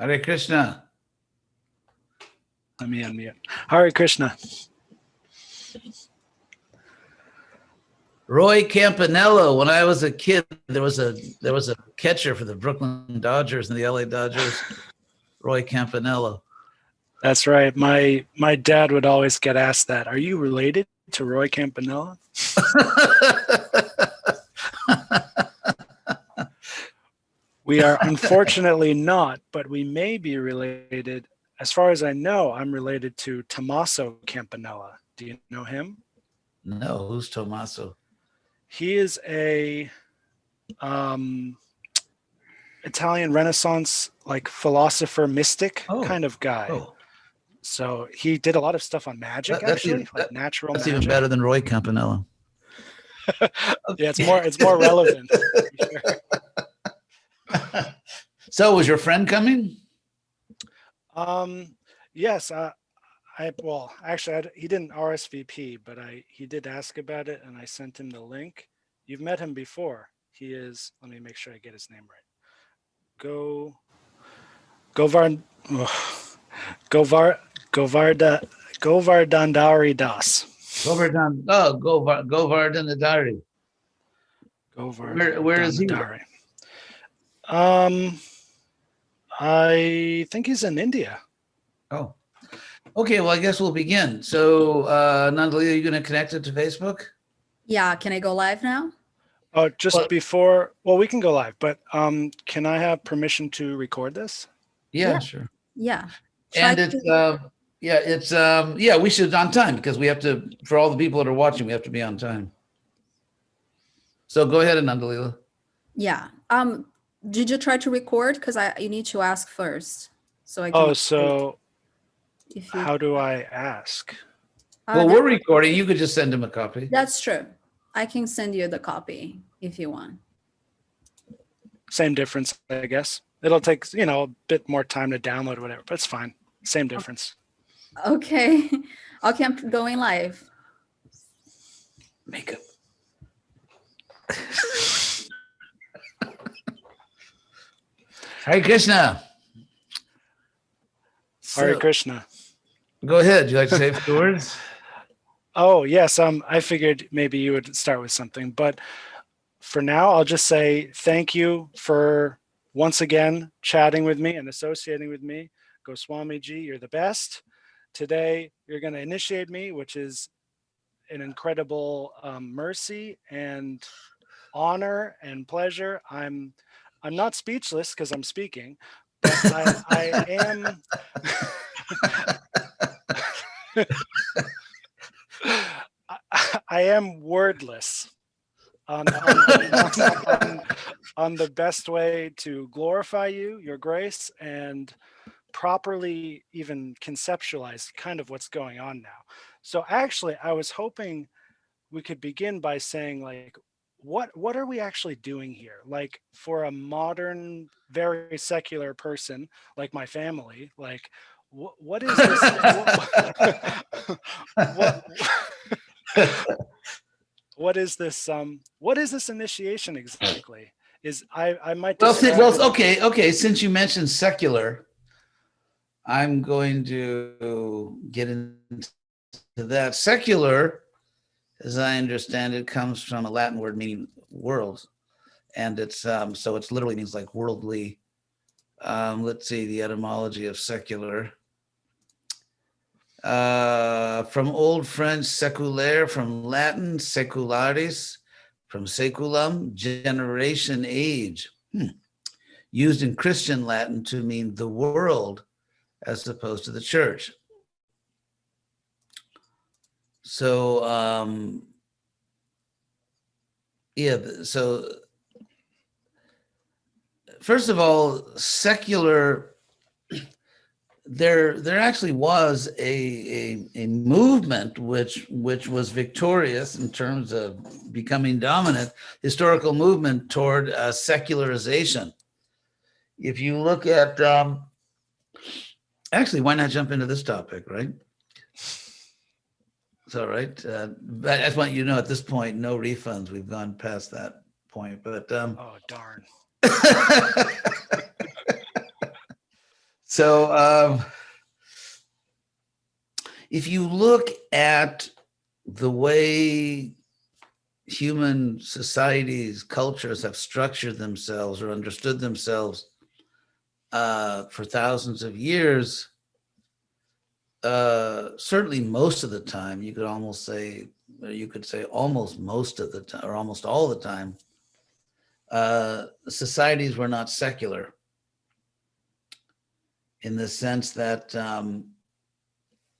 Hare Krishna. Let me unmute. Hare Krishna. Roy Campanella. When I was a kid, there was a catcher for the Brooklyn Dodgers and the LA Dodgers. Roy Campanella. That's right. My dad would always get asked that. Are you related to Roy Campanella? We are unfortunately not, but we may be related. As far as I know, I'm related to Tommaso Campanella. Do you know him? No, who's Tommaso? He is a Italian Renaissance like philosopher mystic kind of guy. Oh. So he did a lot of stuff on magic, natural that's magic. Even better than Roy Campanella. Yeah, it's more relevant. Sure. So was your friend coming? Yes. He didn't RSVP, but he did ask about it, and I sent him the link. You've met him before. He is. Let me make sure I get his name right. Govardhandari Das. Govardhandari. Where is he? I think he's in India. Oh. Okay, well, I guess we'll begin. So, Nandali, are you going to connect it to Facebook? Yeah, can I go live now? Before, we can go live, but can I have permission to record this? Yeah. Sure. Yeah. And we should on time because we have to, for all the people that are watching, we have to be on time. So go ahead, Nandalila. Yeah. Did you try to record? Because you need to ask first. So I can. How do I ask? Well, we're recording. You could just send him a copy. That's true. I can send you the copy if you want. Same difference, I guess. It'll take, a bit more time to download or whatever, but it's fine. Same difference. Okay. Okay, I'm going live. Makeup. Hare Krishna. Hare Krishna. Go ahead. You like to say a few words? Oh, yes. I figured maybe you would start with something, but for now, I'll just say thank you for once again chatting with me and associating with me. Goswami Ji, you're the best. Today, you're going to initiate me, which is an incredible mercy and honor and pleasure. I'm not speechless because I'm speaking, but I am. I am wordless on the best way to glorify you, your grace, and properly even conceptualize kind of what's going on now. So actually, I was hoping we could begin by saying, like, what are we actually doing here? Like, for a modern, very secular person like my family, like, what is this? What is this? What is this initiation exactly? I might. Okay. Since you mentioned secular, I'm going to get into that. Secular, as I understand it, comes from a Latin word meaning world, and it's so it literally means like worldly. Let's see the etymology of secular. From Old French séculaire, from Latin secularis, from saeculum, generation, age, used in Christian Latin to mean the world as opposed to the church. So, so first of all, secular, there actually was a movement which was victorious in terms of becoming dominant, historical movement toward secularization. If you look at, actually, why not jump into this topic, right? It's all right. But I just want you to know at this point, no refunds. We've gone past that point, but. Oh, darn. So if you look at the way human societies, cultures have structured themselves or understood themselves for thousands of years, certainly most of the time, you could almost say, or you could say almost most of the time, or almost all the time, societies were not secular in the sense that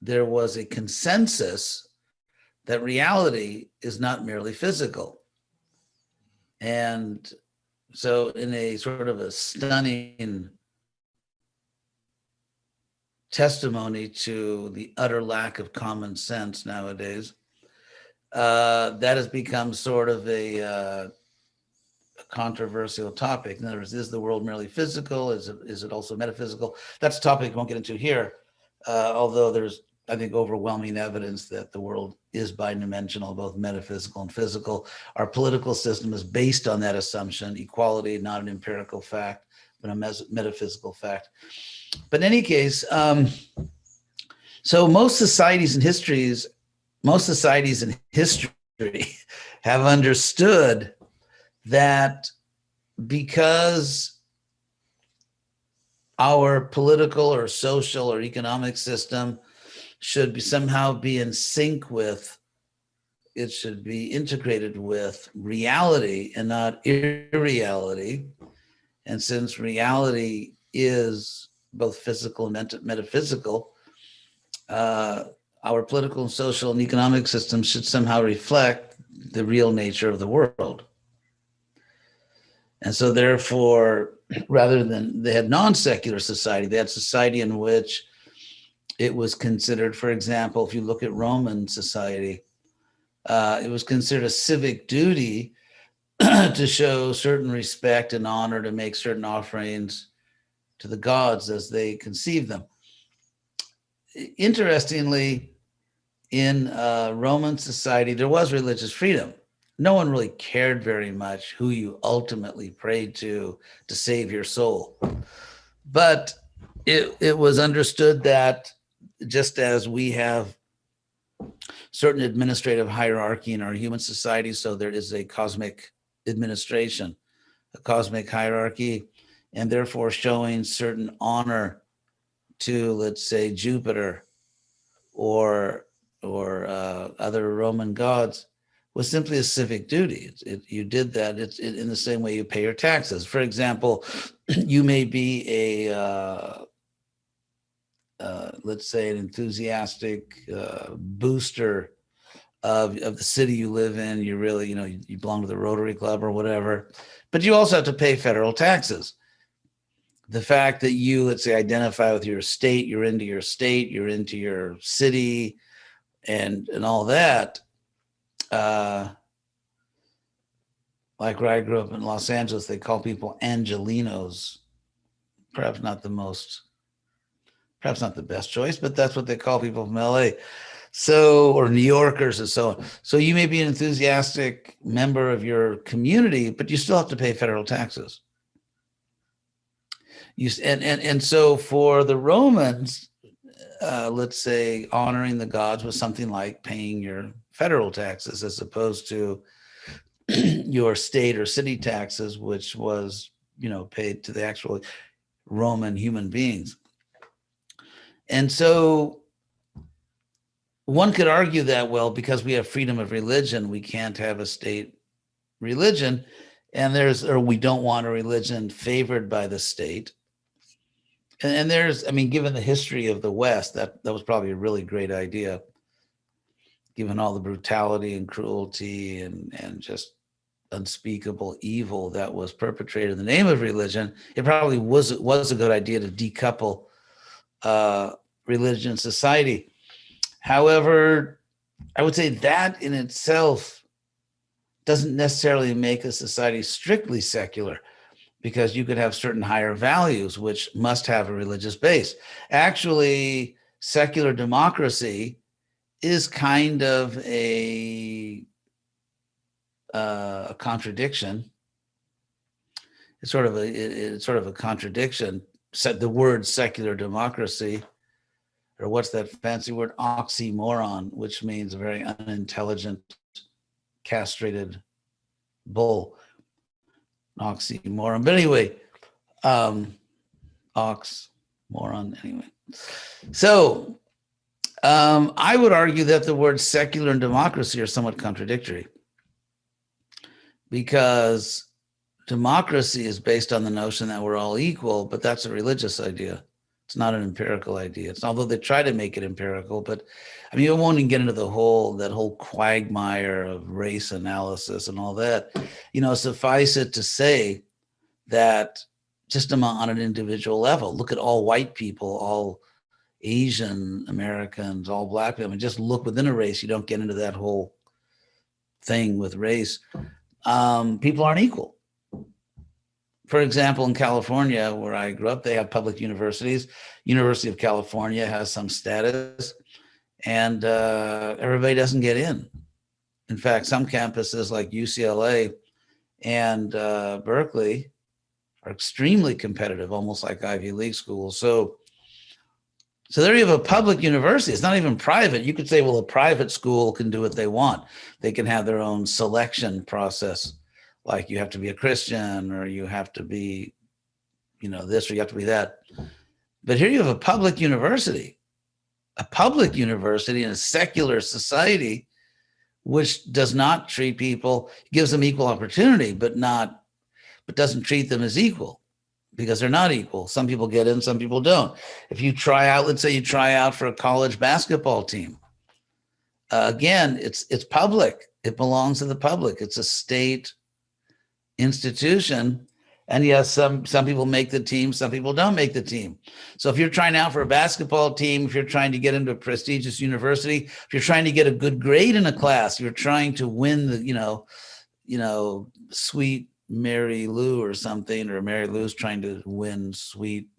there was a consensus that reality is not merely physical. And so in a sort of a stunning testimony to the utter lack of common sense nowadays, that has become sort of a controversial topic. In other words, is the world merely physical? Is it also metaphysical? That's a topic I won't get into here, although there's, I think, overwhelming evidence that the world is bidimensional, both metaphysical and physical. Our political system is based on that assumption, equality, not an empirical fact, but a metaphysical fact. But in any case, so most societies in history have understood that because our political or social or economic system should somehow be in sync with, it should be integrated with reality and not irreality. And since reality is both physical and metaphysical, our political and social and economic systems should somehow reflect the real nature of the world. And so therefore, rather than, they had non-secular society, they had society in which it was considered, for example, if you look at Roman society, it was considered a civic duty to show certain respect and honor, to make certain offerings to the gods as they conceived them. Interestingly, in Roman society, there was religious freedom. No one really cared very much who you ultimately prayed to save your soul. But it was understood that just as we have certain administrative hierarchy in our human society, so there is a cosmic administration, a cosmic hierarchy, and therefore showing certain honor to, let's say, Jupiter or other Roman gods was simply a civic duty. You did that. It's in the same way you pay your taxes. For example, you may be a let's say an enthusiastic booster of the city you live in. You really, you belong to the Rotary Club or whatever, but you also have to pay federal taxes. The fact that you, let's say, identify with your state, you're into your state, you're into your city, and all that. Like where I grew up in Los Angeles, they call people Angelinos. Perhaps not the best choice, but that's what they call people from LA. So, or New Yorkers and so on. So you may be an enthusiastic member of your community, but you still have to pay federal taxes. And so for the Romans, let's say honoring the gods was something like paying your federal taxes as opposed to your state or city taxes, which was, paid to the actual Roman human beings. And so one could argue that, well, because we have freedom of religion, we can't have a state religion, or we don't want a religion favored by the state. And given the history of the West, that was probably a really great idea, given all the brutality and cruelty and just unspeakable evil that was perpetrated in the name of religion. It probably was a good idea to decouple religion and society. However, I would say that in itself doesn't necessarily make a society strictly secular, because you could have certain higher values which must have a religious base. Actually, secular democracy is kind of a contradiction. It's sort of a contradiction said the word secular democracy, or what's that fancy word, oxymoron, which means a very unintelligent, castrated bull. Oxymoron. But anyway, oxymoron, anyway. So I would argue that the words secular and democracy are somewhat contradictory, because democracy is based on the notion that we're all equal, but that's a religious idea. It's not an empirical idea. It's, although they try to make it empirical, but I mean, you won't even get into that whole quagmire of race analysis and all that. You know, suffice it to say that just on an individual level, look at all white people, all Asian Americans, all black people, and just look within a race. You don't get into that whole thing with race. People aren't equal. For example, in California, where I grew up, they have public universities. University of California has some status, and everybody doesn't get in. In fact, some campuses like UCLA and Berkeley are extremely competitive, almost like Ivy League schools. So there you have a public university. It's not even private. You could say, well, a private school can do what they want. They can have their own selection process. Like you have to be a Christian, or you have to be, you know, this, or you have to be that. But here you have a public university in a secular society, which does not treat people, gives them equal opportunity, but doesn't treat them as equal, because they're not equal. Some people get in, some people don't. If you try out, let's say you try out for a college basketball team. Again, it's public. It belongs to the public. It's a state institution, and yes, some people make the team, some people don't make the team. So if you're trying out for a basketball team, if you're trying to get into a prestigious university, if you're trying to get a good grade in a class, you're trying to win the, you know, sweet Mary Lou or something, or Mary Lou's trying to win sweet,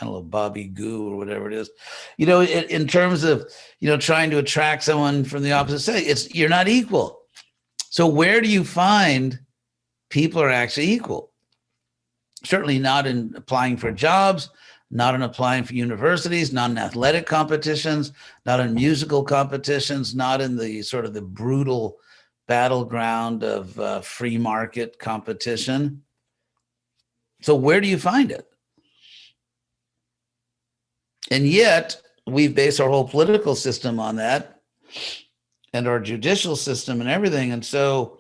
I don't know, Bobby Goo or whatever it is, you know, in terms of, you know, trying to attract someone from the opposite sex, you're not equal. So where do you find people are actually equal? Certainly not in applying for jobs, not in applying for universities, not in athletic competitions, not in musical competitions, not in the sort of the brutal battleground of free market competition. So where do you find it? And yet we've based our whole political system on that, and our judicial system and everything. And so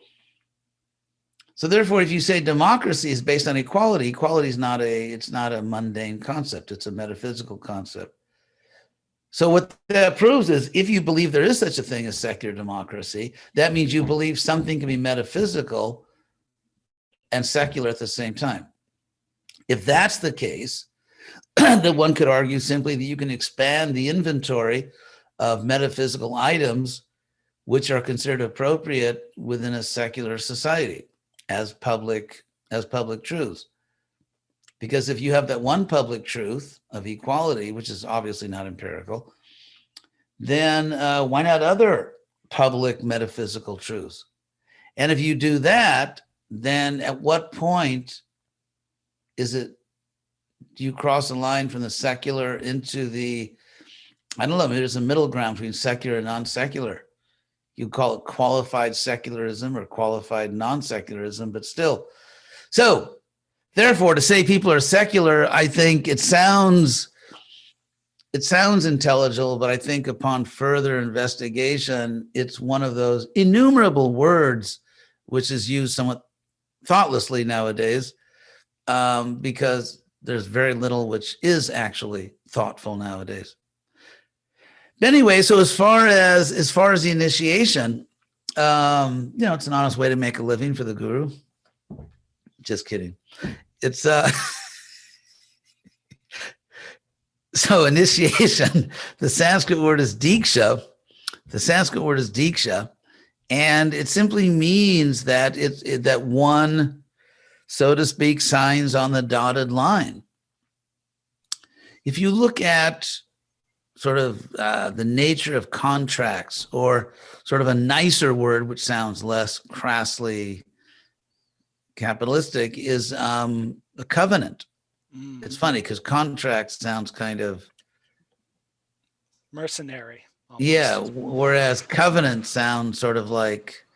therefore, if you say democracy is based on equality, equality is not a mundane concept. It's a metaphysical concept. So what that proves is, if you believe there is such a thing as secular democracy, that means you believe something can be metaphysical and secular at the same time. If that's the case, then one could argue simply that you can expand the inventory of metaphysical items which are considered appropriate within a secular society as public truths. Because if you have that one public truth of equality, which is obviously not empirical, then why not other public metaphysical truths? And if you do that, then at what point do you cross the line from the secular into the, I don't know, maybe there's a middle ground between secular and non-secular. You call it qualified secularism or qualified non-secularism, but still. So therefore, to say people are secular, I think it sounds intelligible, but I think upon further investigation, it's one of those innumerable words which is used somewhat thoughtlessly nowadays, because there's very little which is actually thoughtful nowadays. Anyway, so as far as the initiation, you know, it's an honest way to make a living for the guru. Just kidding. It's so initiation. The Sanskrit word is diksha. And it simply means that that one, so to speak, signs on the dotted line. If you look at sort of the nature of contracts, or sort of a nicer word, which sounds less crassly capitalistic, is a covenant. It's funny because contract sounds kind of, Mercenary. yeah, Almost. whereas covenant sounds sort of like,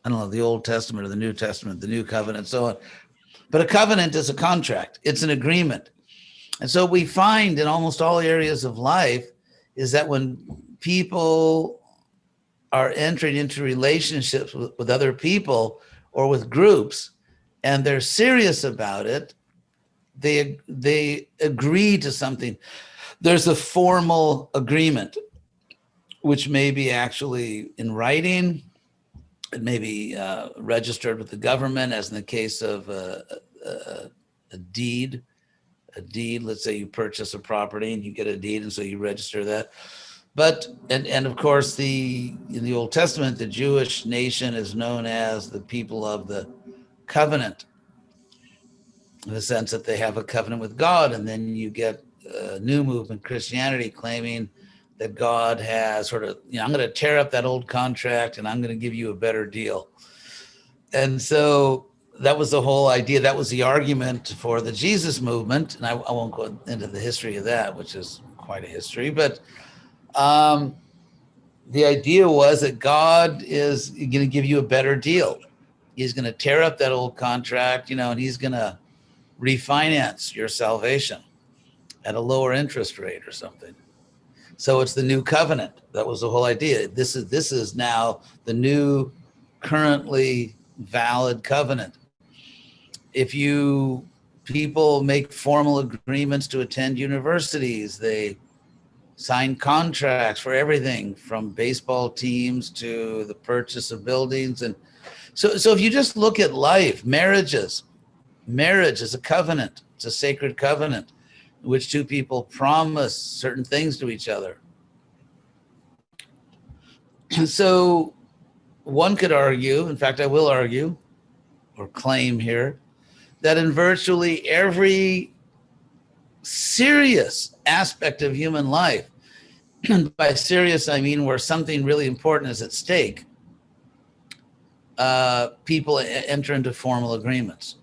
I don't know, the Old Testament or the New Testament, the New Covenant, so on. But a covenant is a contract. It's an agreement. And so we find in almost all areas of life is that when people are entering into relationships with other people or with groups, and they're serious about it, they agree to something. There's a formal agreement, which may be actually in writing. It may be registered with the government, as in the case of a deed. A deed, let's say you purchase a property and you get a deed, and so you register that. But and of course, in the Old Testament, the Jewish nation is known as the people of the covenant, in the sense that they have a covenant with God. And then you get a new movement, Christianity, claiming that God has sort of, I'm going to tear up that old contract and I'm going to give you a better deal. And so that was the whole idea. That was the argument for the Jesus movement. And I won't go into the history of that, which is quite a history. But the idea was that God is going to give you a better deal. He's going to tear up that old contract, and he's going to refinance your salvation at a lower interest rate or something. So it's the new covenant. That was the whole idea. This is now the new, currently valid covenant. If people make formal agreements to attend universities, they sign contracts for everything from baseball teams to the purchase of buildings. And so if you just look at life, marriage is a covenant. It's a sacred covenant in which two people promise certain things to each other. So one could argue, in fact, I will argue or claim here, that in virtually every serious aspect of human life, and by serious, I mean where something really important is at stake, people enter into formal agreements.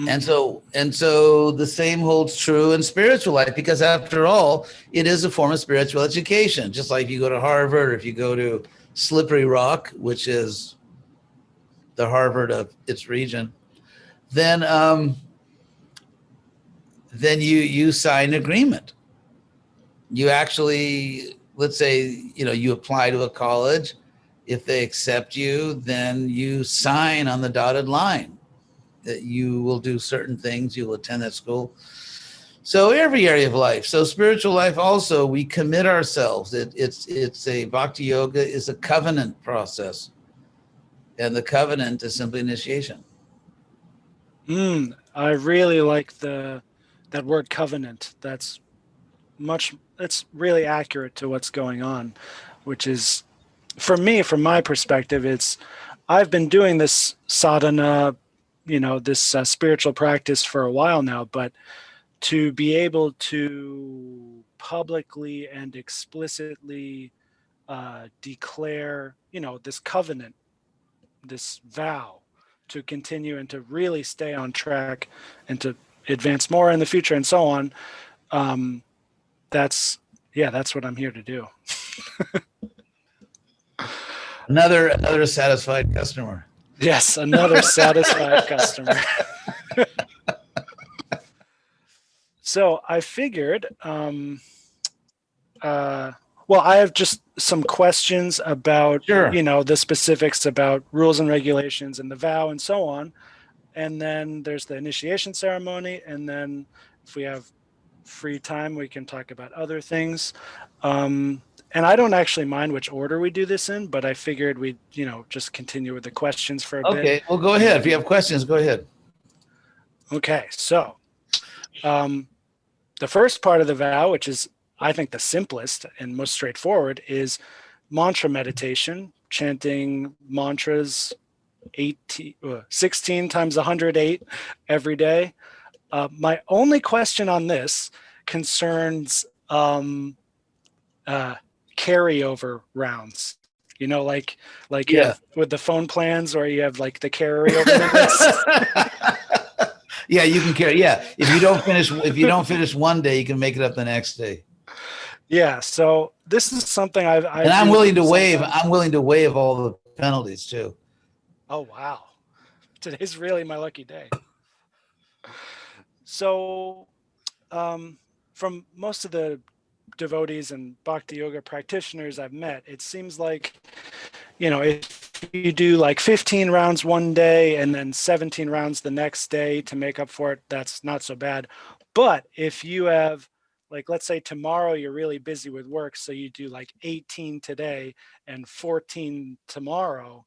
And so the same holds true in spiritual life, because after all, it is a form of spiritual education. Just like if you go to Harvard, or if you go to Slippery Rock, which is the Harvard of its region, then you sign an agreement. You actually, let's say, you apply to a college. If they accept you, then you sign on the dotted line that you will do certain things, you will attend that school. So every area of life. So spiritual life also, we commit ourselves. It's a bhakti yoga is a covenant process. And the covenant is simply initiation. I really like that word covenant. It's really accurate to what's going on, which is, for me, from my perspective, I've been doing this sadhana, this spiritual practice for a while now, but to be able to publicly and explicitly declare, this covenant, this vow to continue and to really stay on track and to advance more in the future and so on. That's what I'm here to do. Another satisfied customer. Yes, another satisfied customer. So I figured, I have just some questions about, Sure. The specifics about rules and regulations and the vow and so on. And then there's the initiation ceremony. And then if we have free time, we can talk about other things. And I don't actually mind which order we do this in, but I figured we'd, just continue with the questions for a bit. Okay, well, go ahead. If you have questions, go ahead. Okay, so the first part of the vow, which is, I think, the simplest and most straightforward, is mantra meditation, chanting mantras 16 times 108 every day. My only question on this concerns carryover rounds. Like you have with the phone plans, or you have like the carryover limits. Yeah, you can carry. Yeah, if you don't finish one day, you can make it up the next day. Yeah. So this is something And I'm do willing to waive. sometimes. I'm willing to waive all the penalties too. Oh, wow. Today's really my lucky day. So, from most of the devotees and bhakti yoga practitioners I've met, it seems like, if you do like 15 rounds one day and then 17 rounds the next day to make up for it, that's not so bad. But if you have, like, let's say tomorrow you're really busy with work, so you do like 18 today and 14 tomorrow,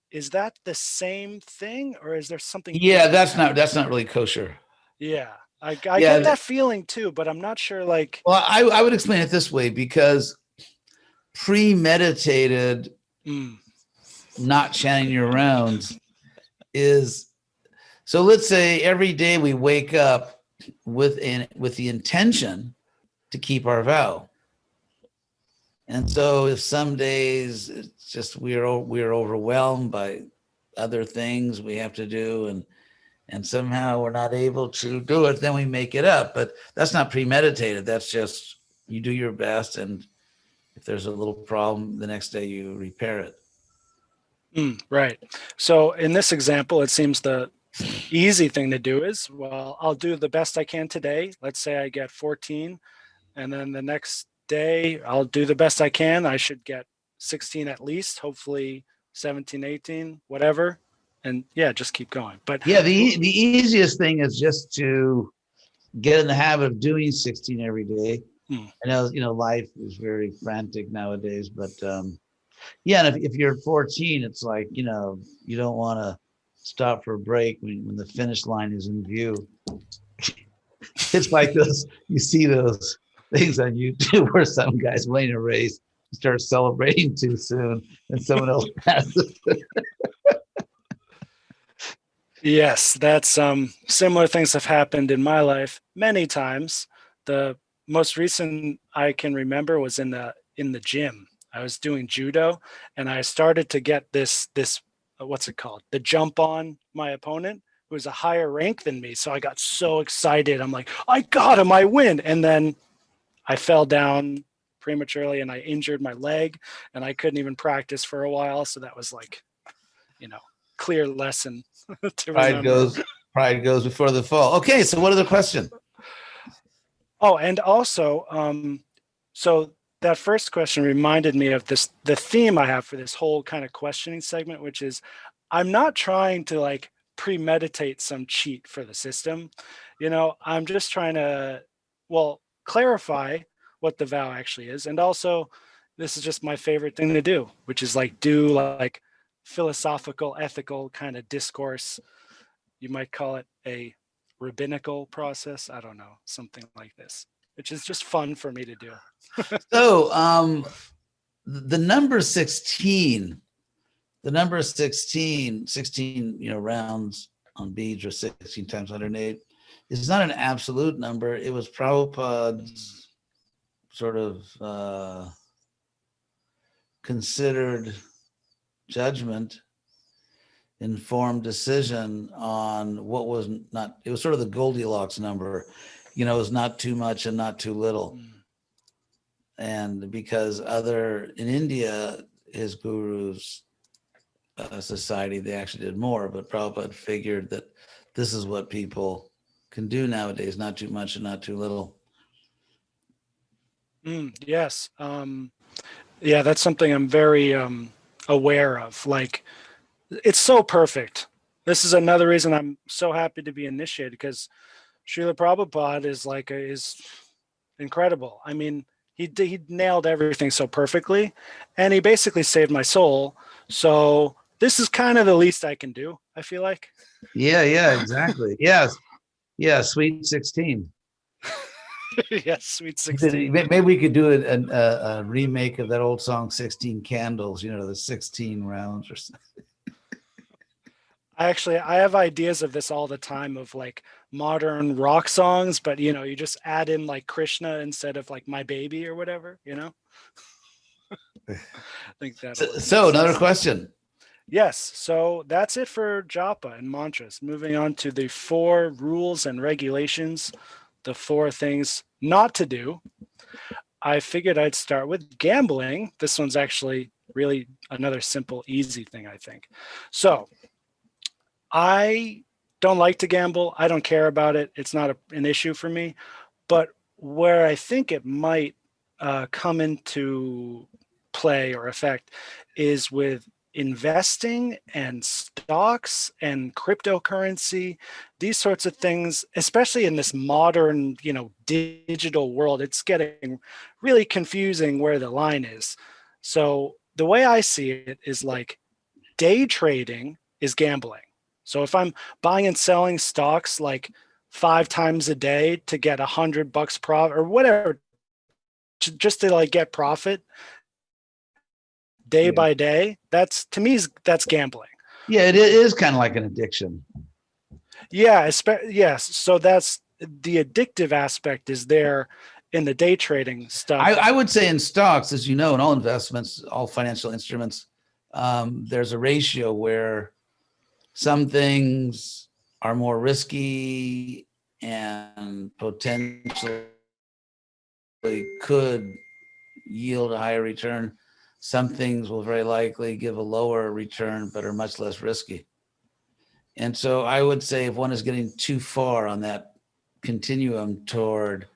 is that the same thing, or is there something Yeah, different? that's not really kosher. Yeah, I Yeah. get that feeling too, but I'm not sure. Like, Well, I would explain it this way, because premeditated mm, not chanting your rounds is, so let's say every day we wake up with the intention to keep our vow. And so if some days it's just we're overwhelmed by other things we have to do, and somehow we're not able to do it, then we make it up. But that's not premeditated. That's just you do your best, and if there's a little problem, the next day you repair it. right. So in this example, it seems the easy thing to do is, well, I'll do the best I can today. Let's say I get 14, and then the next day I'll do the best I can. I should get 16 at least, hopefully 17, 18, whatever. And yeah, just keep going. But Yeah, the easiest thing is just to get in the habit of doing 16 every day. Hmm. I know, life is very frantic nowadays, but yeah, and if you're 14, it's like, you don't want to stop for a break when the finish line is in view. It's like you see those things on YouTube where some guy's winning a race, start celebrating too soon, and someone else passes. Yes, that's similar things have happened in my life many times. The most recent I can remember was in the gym. I was doing judo, and I started to get this what's it called? The jump on my opponent, who was a higher rank than me. So I got so excited. I'm like, I got him, I win. And then I fell down prematurely and I injured my leg, and I couldn't even practice for a while. So that was like, clear lesson to remember. Pride goes before the fall. Okay, so what other question? Oh, and also, so that first question reminded me of the theme I have for this whole kind of questioning segment, which is I'm not trying to like premeditate some cheat for the system. I'm just trying to, well, clarify what the vow actually is. And also, this is just my favorite thing to do, which is like do like philosophical, ethical kind of discourse. You might call it a rabbinical process. I don't know, something like this, which is just fun for me to do. So the number 16, 16, rounds on beads, or 16 times 108, is not an absolute number. It was Prabhupada's sort of considered judgment, informed decision on what was not. It was sort of the Goldilocks number. It was not too much and not too little. And because in India, his guru's society, they actually did more, but Prabhupada figured that this is what people can do nowadays, not too much and not too little. Yes. Yeah, that's something I'm very aware of. Like, it's so perfect. This is another reason I'm so happy to be initiated, because Srila Prabhupada is incredible. I mean, he nailed everything so perfectly, and he basically saved my soul. So this is kind of the least I can do, I feel like. Yeah, exactly. Yes. Yeah, sweet 16. Yes, sweet 16. Maybe we could do a remake of that old song, 16 Candles, the 16 rounds or something. I have ideas of this all the time, of like modern rock songs, but you just add in like Krishna instead of like My Baby or whatever, I think that. So another question. Yes, so that's it for japa and mantras. Moving on to the 4 rules and regulations, the 4 things not to do. I figured I'd start with gambling. This one's actually really another simple, easy thing, I think. So I don't like to gamble. I don't care about it. It's not an issue for me. But where I think it might come into play or effect is with investing and stocks and cryptocurrency, these sorts of things, especially in this modern, digital world. It's getting really confusing where the line is. So the way I see it is like day trading is gambling. So if I'm buying and selling stocks like 5 times a day to get $100 profit or whatever, just to like get profit day Yeah. by day, that's, to me, that's gambling. Yeah, it is kind of like an addiction. Yeah, yes. So that's the addictive aspect is there in the day trading stuff. I would say in stocks, as you know, in all investments, all financial instruments, there's a ratio where some things are more risky and potentially could yield a higher return. Some things will very likely give a lower return, but are much less risky. And so I would say if one is getting too far on that continuum toward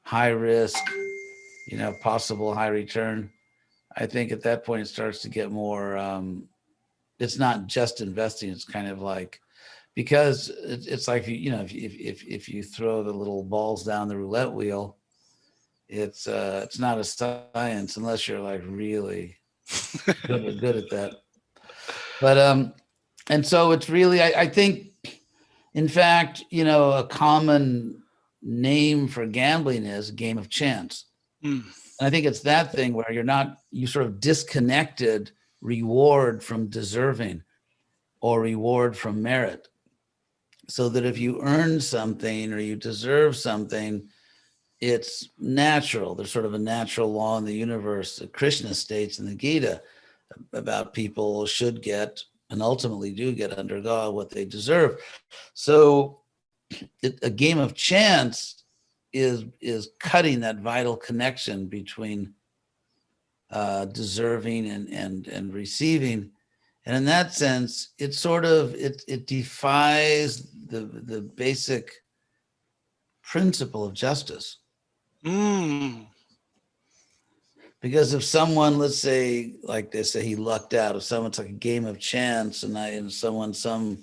high risk, possible high return, I think at that point it starts to get more, it's not just investing. It's kind of like, because it's like, if you throw the little balls down the roulette wheel, it's not a science unless you're like really good at that. But and so it's really, I think, in fact, a common name for gambling is a game of chance. Mm. And I think it's that thing where you sort of disconnected reward from deserving or reward from merit. So that if you earn something or you deserve something, it's natural. There's sort of a natural law in the universe that Krishna states in the Gita about people should get and ultimately do get under God what they deserve. So a game of chance is cutting that vital connection between deserving and receiving. And in that sense, it sort of it defies the basic principle of justice. Mm. Because if someone, let's say, like they say, he lucked out, if someone's like a game of chance, and some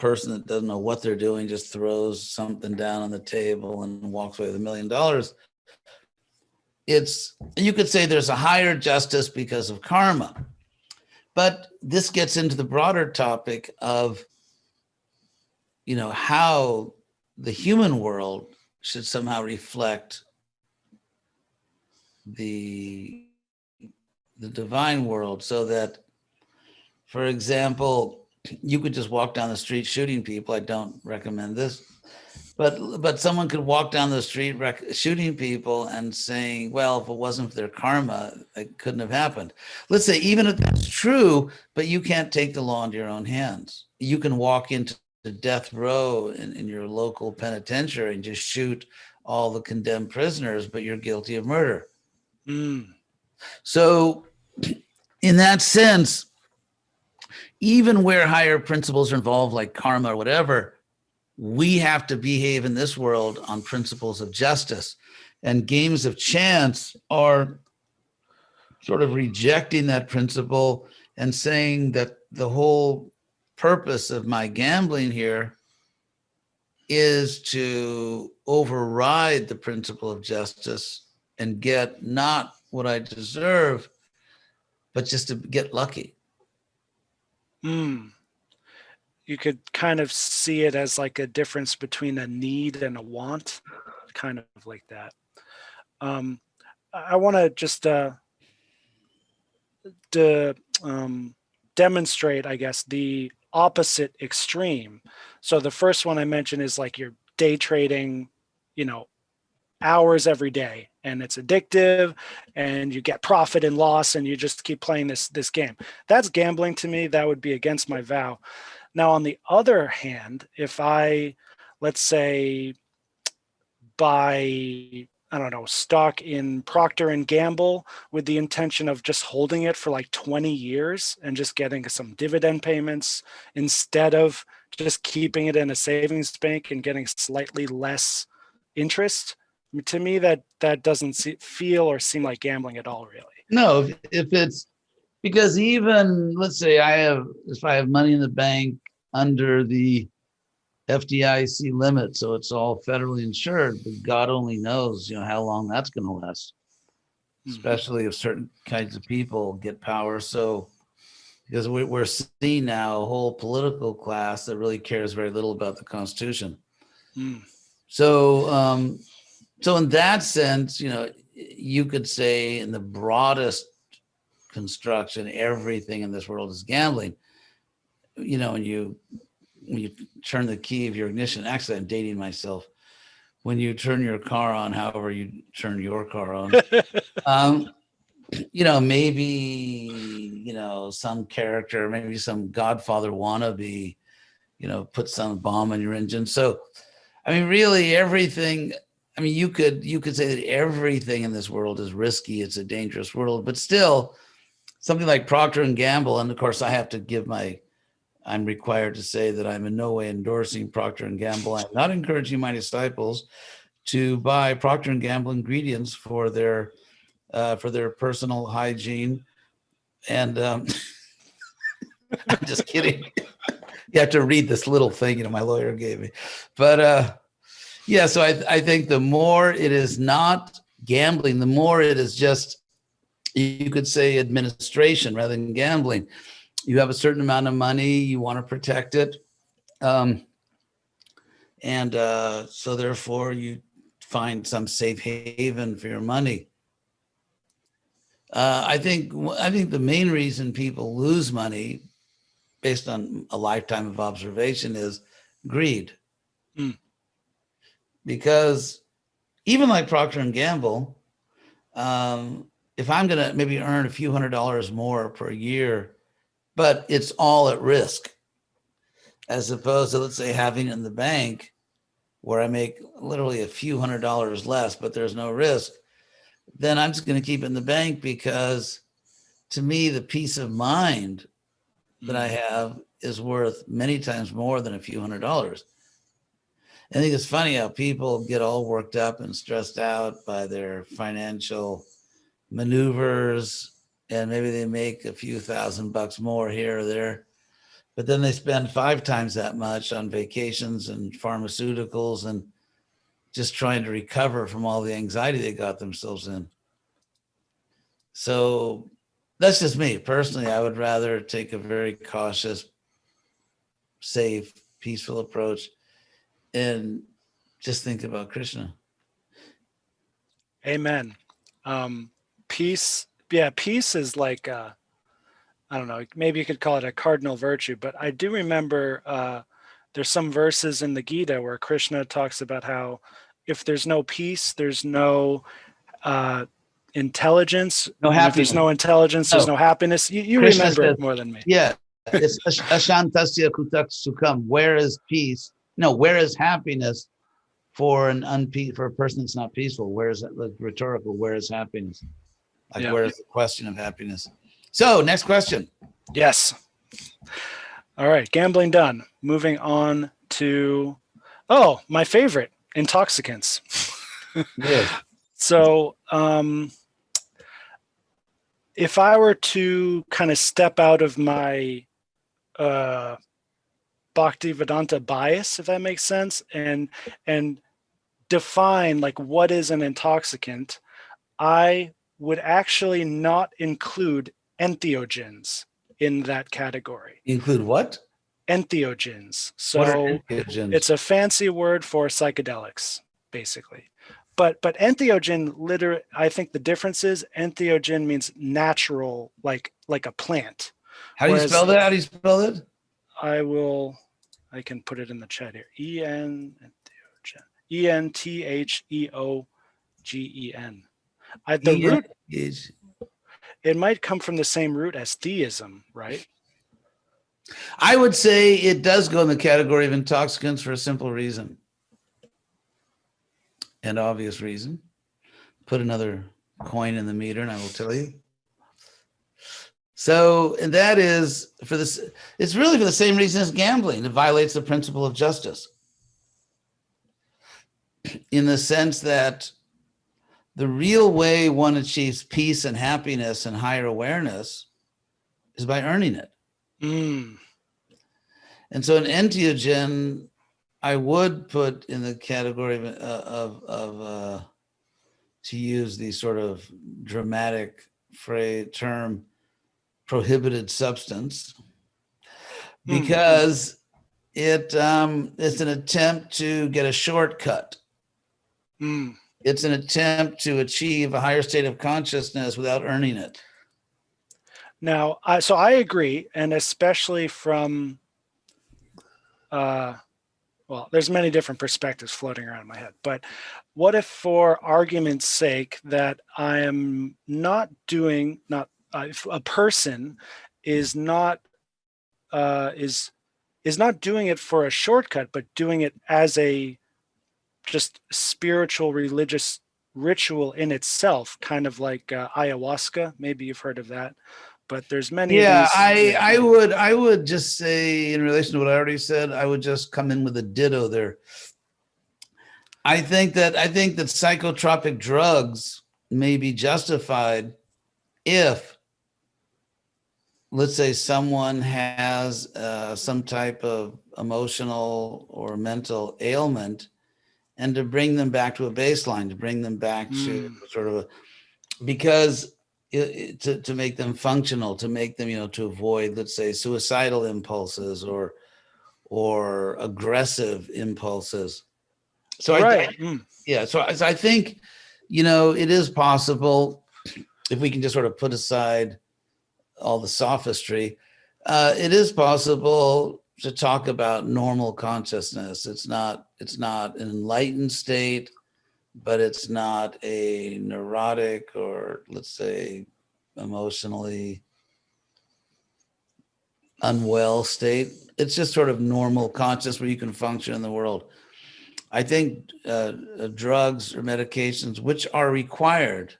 person that doesn't know what they're doing just throws something down on the table and walks away with $1 million, you could say there's a higher justice because of karma. But this gets into the broader topic of, how the human world should somehow reflect the divine world, so that, for example, you could just walk down the street shooting people. I don't recommend this, but someone could walk down the street shooting people and saying, well, if it wasn't for their karma, it couldn't have happened. Let's say, even if that's true, but you can't take the law into your own hands. You can walk into the death row in your local penitentiary and just shoot all the condemned prisoners, but you're guilty of murder. Mm. So in that sense, even where higher principles are involved, like karma or whatever, we have to behave in this world on principles of justice. And games of chance are sort of rejecting that principle and saying that the whole purpose of my gambling here is to override the principle of justice and get not what I deserve, but just to get lucky. Mm. You could kind of see it as like a difference between a need and a want, kind of like that. I want to just demonstrate, I guess, the opposite extreme. So the first one I mentioned is like your day trading, hours every day, and it's addictive, and you get profit and loss, and you just keep playing this game. That's gambling to me. That would be against my vow. Now, on the other hand, if I, let's say, buy, I don't know, stock in Procter and Gamble with the intention of just holding it for like 20 years and just getting some dividend payments instead of just keeping it in a savings bank and getting slightly less interest, to me that doesn't feel or seem like gambling at all, really. No, if it's because even let's say if I have money in the bank under the FDIC limit, so it's all federally insured, but God only knows, how long that's going to last, especially if certain kinds of people get power. So, because we're seeing now a whole political class that really cares very little about the Constitution. So, so in that sense, you could say in the broadest construction, everything in this world is gambling. When you turn the key of your ignition, actually, I'm dating myself. When you turn your car on, however you turn your car on, maybe, some character, maybe some Godfather wannabe, put some bomb in your engine. So, I mean, really everything, I mean, you could say that everything in this world is risky. It's a dangerous world, but still something like Procter and Gamble. And of course I have to I'm required to say that I'm in no way endorsing Procter and Gamble. I'm not encouraging my disciples to buy Procter and Gamble ingredients for their personal hygiene. And I'm just kidding. You have to read this little thing, my lawyer gave me. But yeah, so I think the more it is not gambling, the more it is just, you could say, administration rather than gambling. You have a certain amount of money, you want to protect it. So therefore you find some safe haven for your money. I think the main reason people lose money based on a lifetime of observation is greed. Because even like Procter and Gamble, if I'm going to maybe earn a few $100s more per year, but it's all at risk, as opposed to, let's say, having it in the bank where I make literally a few $100s less, but there's no risk, then I'm just going to keep it in the bank, because to me, the peace of mind that I have is worth many times more than a few $100s. I think it's funny how people get all worked up and stressed out by their financial maneuvers, and maybe they make a few $1,000 more here or there, but then they spend 5 times that much on vacations and pharmaceuticals and just trying to recover from all the anxiety they got themselves in. So that's just me. Personally, I would rather take a very cautious, safe, peaceful approach and just think about Krishna. Amen. Peace. Yeah, peace is like, I don't know, maybe you could call it a cardinal virtue, but I do remember there's some verses in the Gita where Krishna talks about how if there's no peace, there's no intelligence. No happiness. If there's no intelligence, there's no happiness. You remember it more than me. Yeah, it's ashantasya kutak sukham. Where is peace? No, where is happiness for for a person that's not peaceful? Where is it? Like, rhetorical? Where is happiness? Like, where is the question of happiness? So, next question. Yes. All right, gambling done. Moving on to, my favorite, intoxicants. Yeah. So, if I were to kind of step out of my Bhaktivedanta bias, if that makes sense, and define like what is an intoxicant, I would actually not include entheogens in that category. Include what? Entheogens. So what are entheogens? It's a fancy word for psychedelics, basically. But entheogen, literally, I think the difference is entheogen means natural, like a plant. How do you spell that? How do you spell it? I can put it in the chat here. Entheogen. ENTHEOGEN. Gen. The root, is. it might come from the same root as theism, right? I would say it does go in the category of intoxicants for a simple reason. And obvious reason. Put another coin in the meter and I will tell you. So, and that is for this, it's really for the same reason as gambling. It violates the principle of justice in the sense that the real way one achieves peace and happiness and higher awareness is by earning it. Mm. And so an entheogen, I would put in the category of to use the sort of dramatic term, prohibited substance, because it's an attempt to get a shortcut. Mm. It's an attempt to achieve a higher state of consciousness without earning it. Now, so I agree, and especially from, well, there's many different perspectives floating around in my head, but what if for argument's sake that I am not doing, if a person is not is not doing it for a shortcut, but doing it as a just spiritual religious ritual in itself, kind of like ayahuasca. Maybe you've heard of that, but there's many of these. I would just say, in relation to what I already said, I would just come in with a ditto there. I think that psychotropic drugs may be justified if, let's say, someone has some type of emotional or mental ailment, and to bring them back to a baseline, to bring them back to sort of because to make them functional, to make them, to avoid, let's say, suicidal impulses or aggressive impulses. So right. So I think, it is possible, if we can just sort of put aside all the sophistry, it is possible to talk about normal consciousness. It's not an enlightened state, but it's not a neurotic or, let's say, emotionally unwell state. It's just sort of normal conscious where you can function in the world. I think drugs or medications, which are required,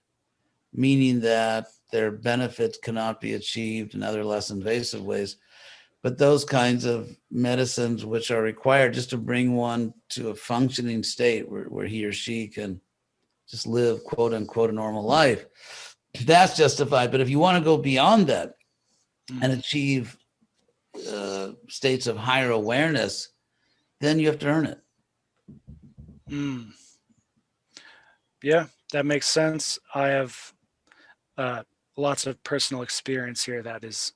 meaning that their benefits cannot be achieved in other less invasive ways, but those kinds of medicines which are required just to bring one to a functioning state where he or she can just live, quote unquote, a normal life, that's justified. But if you want to go beyond that and achieve states of higher awareness, then you have to earn it. Yeah, that makes sense. I have lots of personal experience here. That is,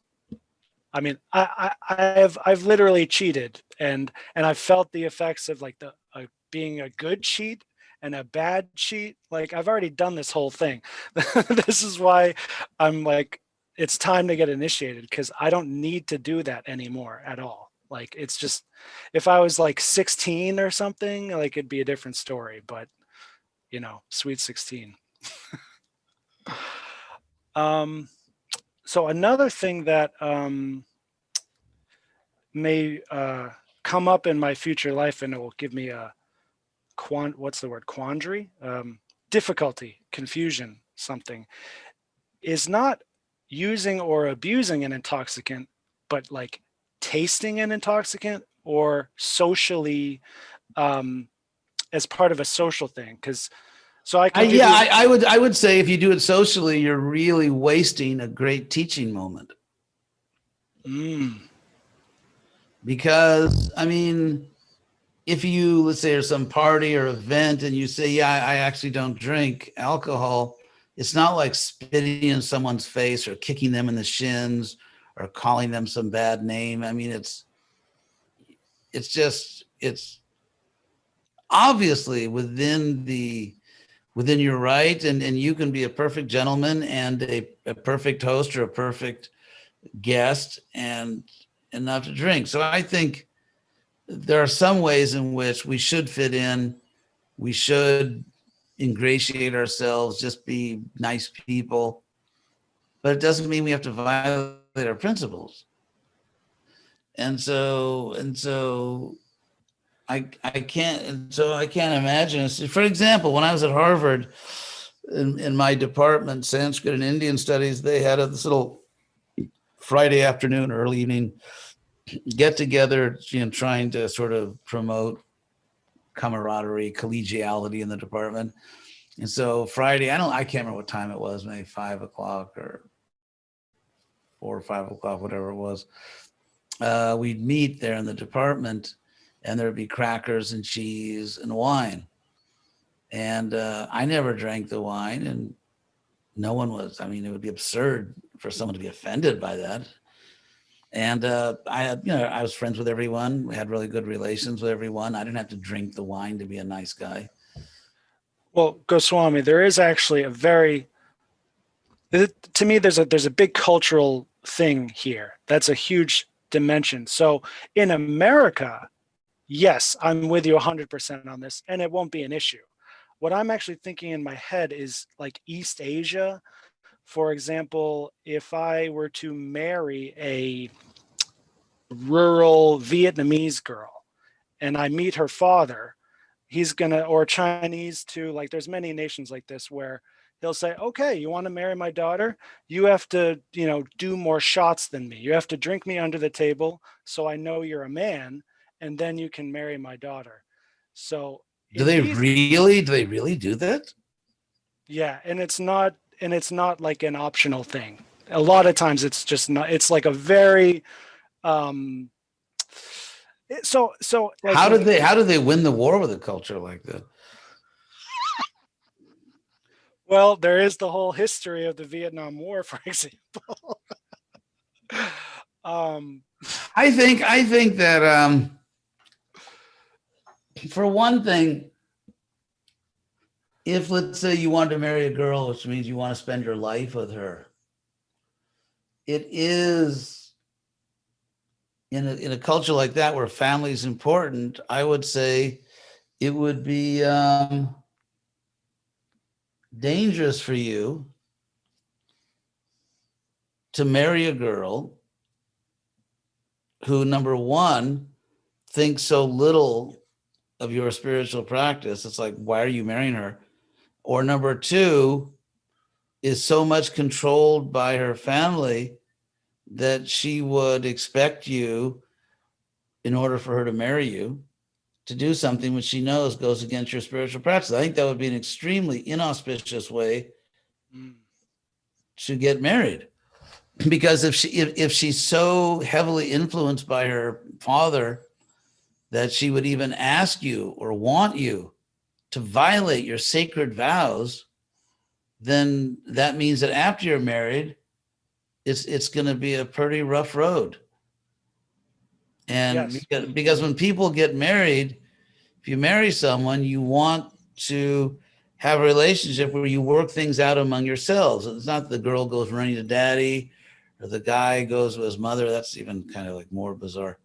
I mean, I've literally cheated, and I've felt the effects of like being a good cheat and a bad cheat. Like, I've already done this whole thing. This is why I'm like, it's time to get initiated, because I don't need to do that anymore at all. Like, it's just, if I was like 16 or something, like, it'd be a different story, but sweet 16. So another thing that may come up in my future life, and it will give me a quandary, difficulty, confusion, something, is not using or abusing an intoxicant, but like tasting an intoxicant or socially as part of a social thing. Because I would say if you do it socially, you're really wasting a great teaching moment. Because, I mean, if you, let's say, there's some party or event and you say, I actually don't drink alcohol, it's not like spitting in someone's face or kicking them in the shins or calling them some bad name. I mean, it's obviously within your right, and you can be a perfect gentleman and a perfect host or a perfect guest and not to drink. So I think there are some ways in which we should fit in. We should ingratiate ourselves, just be nice people. But it doesn't mean we have to violate our principles. And so I can't imagine. For example, when I was at Harvard, in my department, Sanskrit and Indian studies, they had this little Friday afternoon, early evening get together, trying to sort of promote camaraderie, collegiality in the department. And so Friday, I can't remember what time it was, maybe 5 o'clock or 4 or 5 o'clock, whatever it was. We'd meet there in the department, and there'd be crackers and cheese and wine. And I never drank the wine, and no one was. I mean, it would be absurd for someone to be offended by that. And I was friends with everyone. We had really good relations with everyone. I didn't have to drink the wine to be a nice guy. Well, Goswami, there is actually to me, there's a big cultural thing here. That's a huge dimension. So in America, yes, I'm with you 100% on this, and it won't be an issue. What I'm actually thinking in my head is like East Asia. For example, if I were to marry a rural Vietnamese girl and I meet her father, or Chinese too, like there's many nations like this where he'll say, okay, you want to marry my daughter? You have to, do more shots than me. You have to drink me under the table so I know you're a man, and then you can marry my daughter. So do they really do that? Yeah, and it's not like an optional thing. A lot of times it's just not. It's like a very like, how do they win the war with a culture like that? Well, there is the whole history of the Vietnam War, for example. I think that for one thing, if let's say you want to marry a girl, which means you want to spend your life with her, it is in a culture like that where family is important. I would say it would be dangerous for you to marry a girl who, number one, thinks so little of your spiritual practice. It's like, why are you marrying her? Or number two, is so much controlled by her family that she would expect you, in order for her to marry you, to do something which she knows goes against your spiritual practice. I think that would be an extremely inauspicious way to get married. Because if she's so heavily influenced by her father that she would even ask you or want you to violate your sacred vows, then that means that after you're married, it's going to be a pretty rough road. And yes. because when people get married, if you marry someone, you want to have a relationship where you work things out among yourselves. It's not the girl goes running to daddy or the guy goes with his mother. That's even kind of like more bizarre.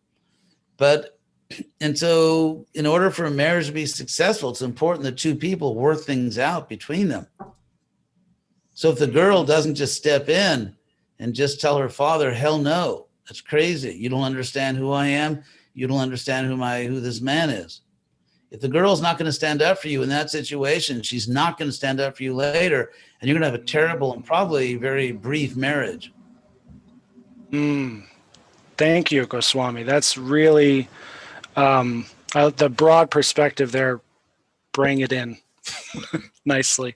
And so in order for a marriage to be successful, it's important that two people work things out between them. So if the girl doesn't just step in and just tell her father, hell no, that's crazy. You don't understand who I am. You don't understand who this man is. If the girl's not going to stand up for you in that situation, she's not going to stand up for you later. And you're going to have a terrible and probably very brief marriage. Thank you, Goswami. That's really the broad perspective there. Bring it in nicely.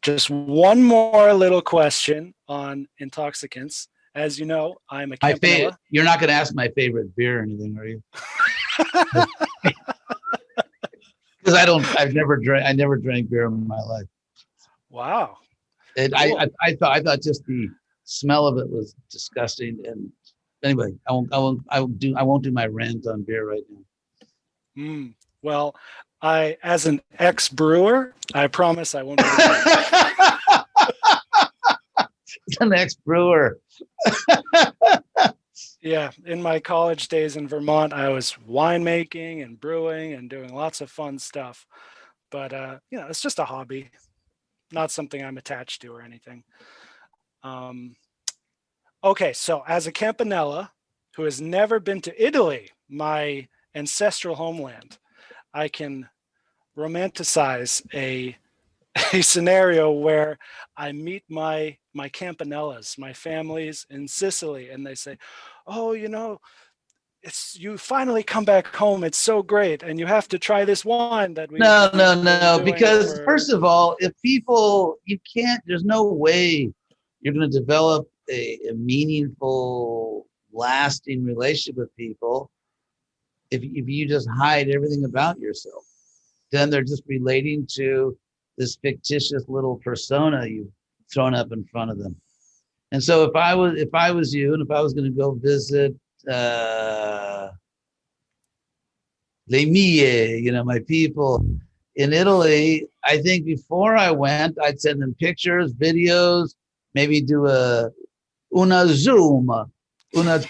Just one more little question on intoxicants. As you know, I'm a Campanella. You're not going to ask my favorite beer or anything, are you? Because I never drank beer in my life. Wow. Cool. I thought just the smell of it was disgusting. And anyway, I won't do my rant on beer right now. Well, as an ex-brewer, I promise I won't do An ex-brewer. Yeah, in my college days in Vermont, I was winemaking and brewing and doing lots of fun stuff. but it's just a hobby, not something I'm attached to or anything. Okay, so as a Campanella who has never been to Italy, my ancestral homeland, I can romanticize a scenario where I meet my Campanellas, my families in Sicily, and they say, "Oh, it's you finally come back home. It's so great, and you have to try this wine that we've No, been doing because for-" first of all, if people, you can't, there's no way you're going to develop a meaningful, lasting relationship with people if you just hide everything about yourself. Then they're just relating to this fictitious little persona you've thrown up in front of them. And so if I was you, and if I was going to go visit le mie, my people in Italy, I think before I went, I'd send them pictures, videos, maybe do una zoom, dove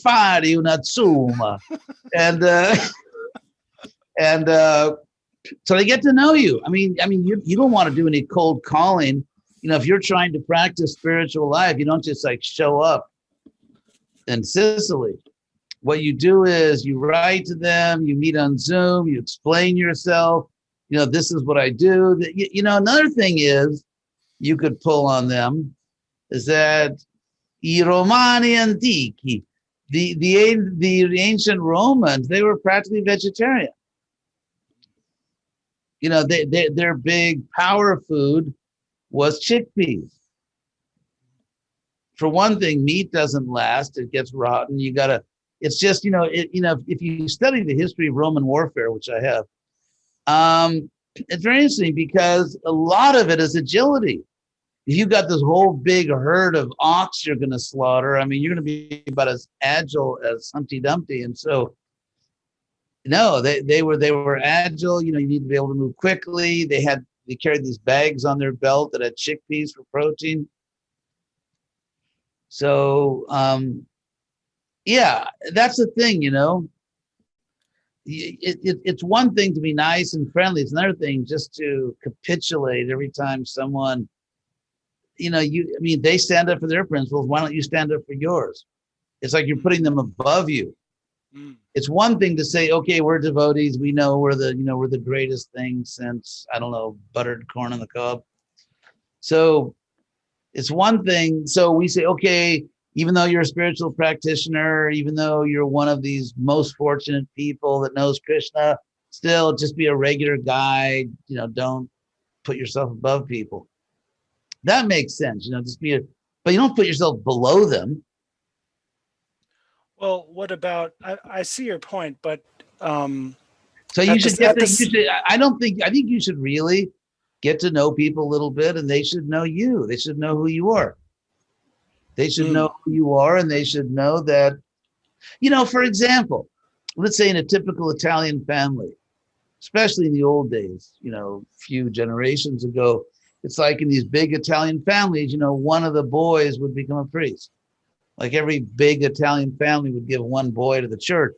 fare una zoom, and so they get to know you. I mean, you don't want to do any cold calling. If you're trying to practice spiritual life, you don't just like show up in Sicily. What you do is you write to them, you meet on Zoom, you explain yourself. This is what I do. Another thing is you could pull on them is that I Romani antichi, the ancient Romans, they were practically vegetarian. Their big power food was chickpeas. For one thing, meat doesn't last; it gets rotten. It's just if you study the history of Roman warfare, which I have, it's very interesting because a lot of it is agility. If you've got this whole big herd of ox you're going to slaughter, you're going to be about as agile as Humpty Dumpty. And so, no, they were agile. You need to be able to move quickly. They carried these bags on their belt that had chickpeas for protein. So, yeah, that's the thing, It's one thing to be nice and friendly. It's another thing just to capitulate every time someone, they stand up for their principles. Why don't you stand up for yours? It's like you're putting them above you. It's one thing to say, okay, we're devotees. We know we're the greatest thing since, I don't know, buttered corn on the cob. So it's one thing. So we say, okay, even though you're a spiritual practitioner, even though you're one of these most fortunate people that knows Krishna, still just be a regular guy. Don't put yourself above people. That makes sense. But you don't put yourself below them. Well, what about? I see your point, but so you should get I think you should really get to know people a little bit, and they should know you. They should know who you are. They should know who you are, and they should know that, for example, let's say in a typical Italian family, especially in the old days, few generations ago, it's like in these big Italian families, one of the boys would become a priest. Like every big Italian family would give one boy to the church.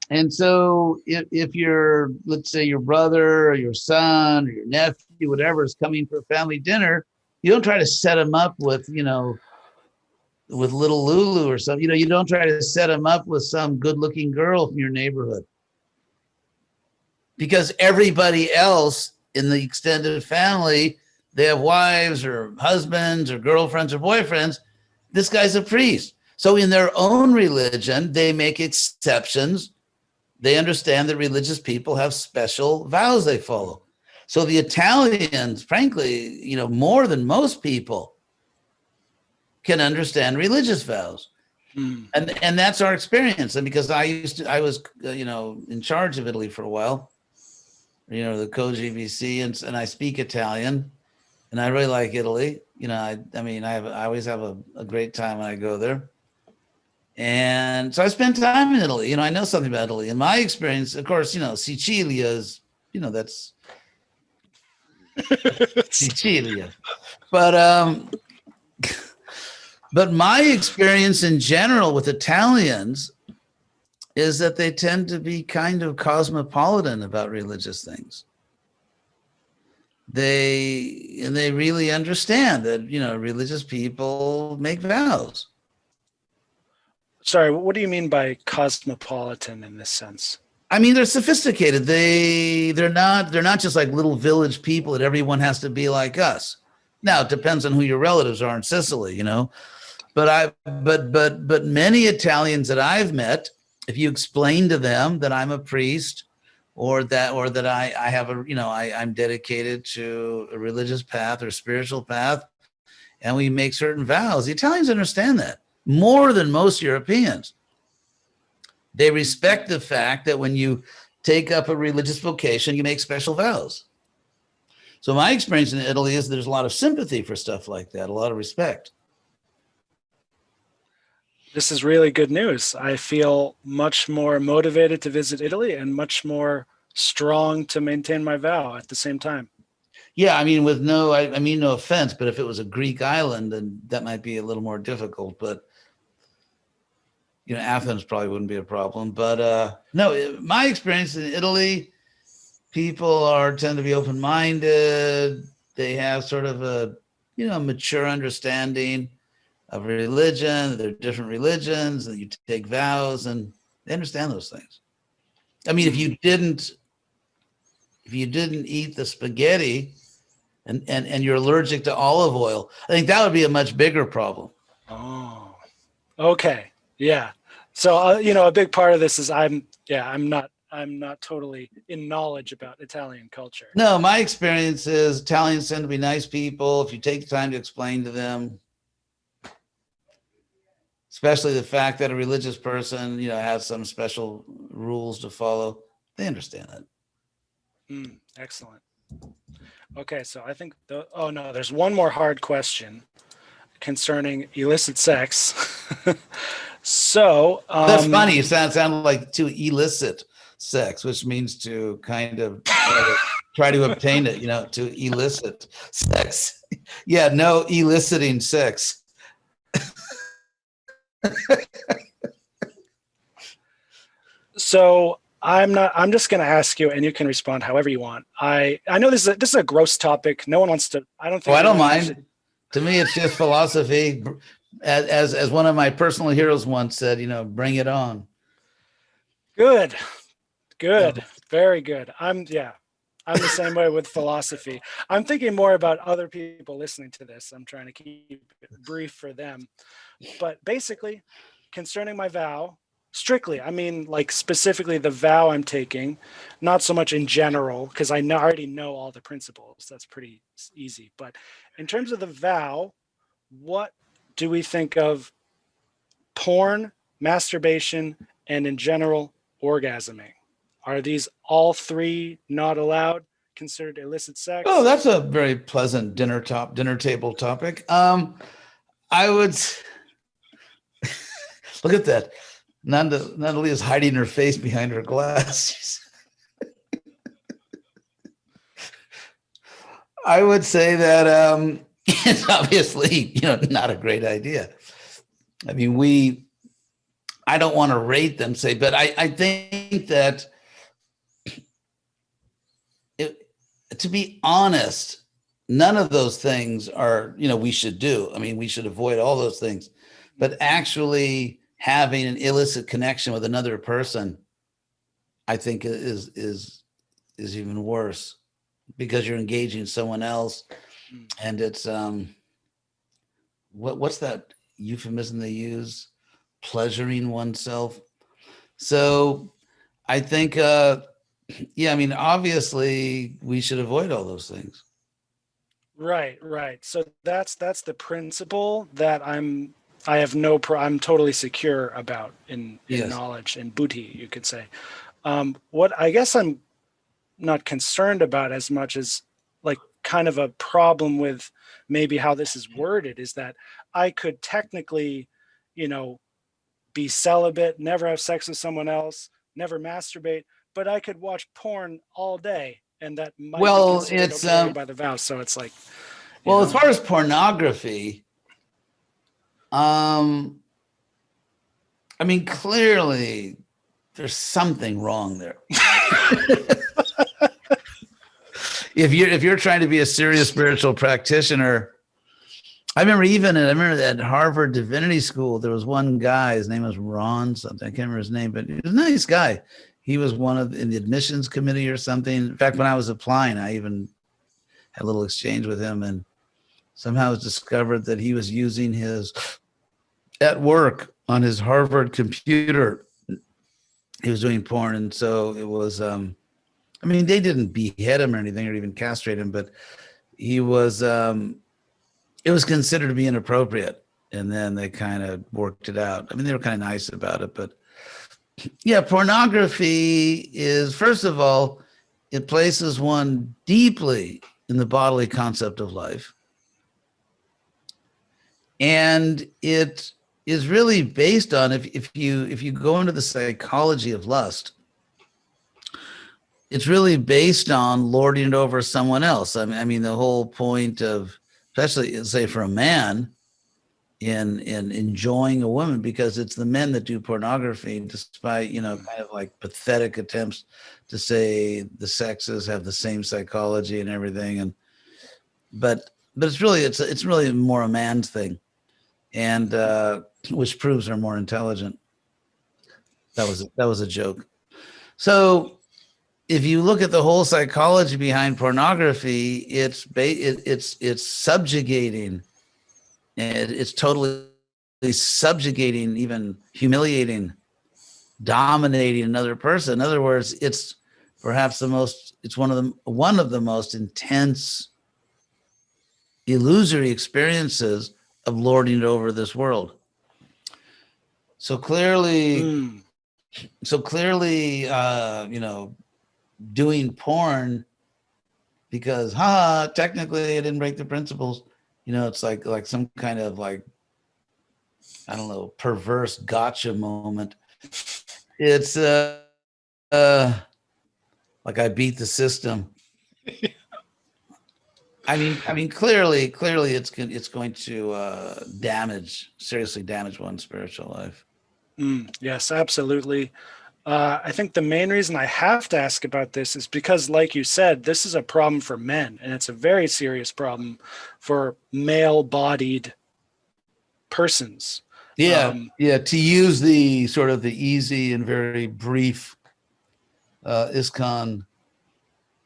And so if you're, let's say your brother or your son or your nephew, whatever, is coming for a family dinner, you don't try to set him up with, with little Lulu or something. You don't try to set him up with some good looking girl from your neighborhood. Because everybody else in the extended family, they have wives or husbands or girlfriends or boyfriends. This guy's a priest. So in their own religion, they make exceptions. They understand that religious people have special vows they follow. So the Italians, frankly, more than most people, can understand religious vows. And that's our experience. And because I was in charge of Italy for a while, the co-GVC, and I speak Italian, and I really like Italy. I always have a great time when I go there. And so I spent time in Italy. I know something about Italy. In my experience, of course, Sicilia is, that's Sicilia. But my experience in general with Italians is that they tend to be kind of cosmopolitan about religious things. They really understand that, religious people make vows. Sorry, what do you mean by cosmopolitan in this sense? I mean, they're sophisticated. They're not just like little village people that everyone has to be like us. Now it depends on who your relatives are in Sicily, but many Italians that I've met, if you explain to them that I'm a priest or that I have I'm dedicated to a religious path or spiritual path, and we make certain vows, the Italians understand that more than most Europeans. They respect the fact that when you take up a religious vocation, you make special vows. So my experience in Italy is there's a lot of sympathy for stuff like that, a lot of respect. This is really good news. I feel much more motivated to visit Italy and much more strong to maintain my vow at the same time. Yeah, I mean, I mean, no offense, but if it was a Greek island, then that might be a little more difficult. But Athens probably wouldn't be a problem. But no, my experience in Italy, people tend to be open-minded. They have sort of a mature understanding of religion. There are different religions, and you take vows, and they understand those things. I mean, if you didn't eat the spaghetti and you're allergic to olive oil, I think that would be a much bigger problem. Oh, okay. Yeah. So, a big part of this is I'm not totally in knowledge about Italian culture. No, my experience is Italians tend to be nice people. If you take the time to explain to them, especially the fact that a religious person, has some special rules to follow, they understand that. Excellent. Okay, so I think there's one more hard question concerning illicit sex. So that's funny. It sounded like to elicit sex, which means to kind of try to obtain it, to elicit sex. Yeah, no eliciting sex. So I'm just going to ask you, and you can respond however you want. I know this is a gross topic. No one wants to, I don't think. I don't mind. To me, it's just philosophy. As one of my personal heroes once said, bring it on. Good. Very good. I'm the same way with philosophy. I'm thinking more about other people listening to this. I'm trying to keep it brief for them. But basically, concerning my vow, strictly, I mean, like specifically the vow I'm taking, not so much in general, because I already know all the principles. That's pretty easy. But in terms of the vow, what do we think of porn, masturbation, and in general, orgasming? Are these all three not allowed, considered illicit sex? Oh, that's a very pleasant dinner table topic. I would look at that. Natalie is hiding her face behind her glass. I would say that it's obviously, not a great idea. I mean, I don't want to rate them, but I think that to be honest, none of those things are, we should do. I mean, we should avoid all those things, but actually having an illicit connection with another person, I think is even worse, because you're engaging someone else, and it's what's that euphemism they use? Pleasuring oneself. So I think I mean, obviously we should avoid all those things. Right. So that's the principle that I'm totally secure about in Yes. knowledge and buddhi, you could say. What I guess I'm not concerned about as much as like kind of a problem with maybe how this is worded is that I could technically, be celibate, never have sex with someone else, never masturbate, but I could watch porn all day, and that might be considered okay by the vow. So it's like, as far as pornography, I mean, clearly there's something wrong there. If you're trying to be a serious spiritual practitioner, I remember at Harvard Divinity School, there was one guy, his name was Ron something, I can't remember his name, but he was a nice guy. He was in the admissions committee or something. In fact, when I was applying, I even had a little exchange with him, and somehow it was discovered that he was using at work on his Harvard computer, he was doing porn. And so it was, they didn't behead him or anything or even castrate him, but he was, it was considered to be inappropriate. And then they kind of worked it out. They were kind of nice about it, but yeah, pornography is, first of all, it places one deeply in the bodily concept of life. And it is really based on, if you go into the psychology of lust, it's really based on lording it over someone else. The whole point of, especially say for a man, in enjoying a woman, because it's the men that do pornography, despite kind of like pathetic attempts to say the sexes have the same psychology and everything, but it's really more a man's thing, and which proves they're more intelligent. That was a joke. So if you look at the whole psychology behind pornography, it's subjugating. And it's totally subjugating, even humiliating, dominating another person. In other words, it's perhaps one of the most intense, illusory experiences of lording it over this world. So clearly, doing porn because, technically I didn't break the principles. It's like some kind of perverse gotcha moment. It's like I beat the system. Clearly it's going to seriously damage one's spiritual life. Yes, absolutely. I think the main reason I have to ask about this is because, like you said, this is a problem for men, and it's a very serious problem for male-bodied persons. Yeah, to use the sort of the easy and very brief ISKCON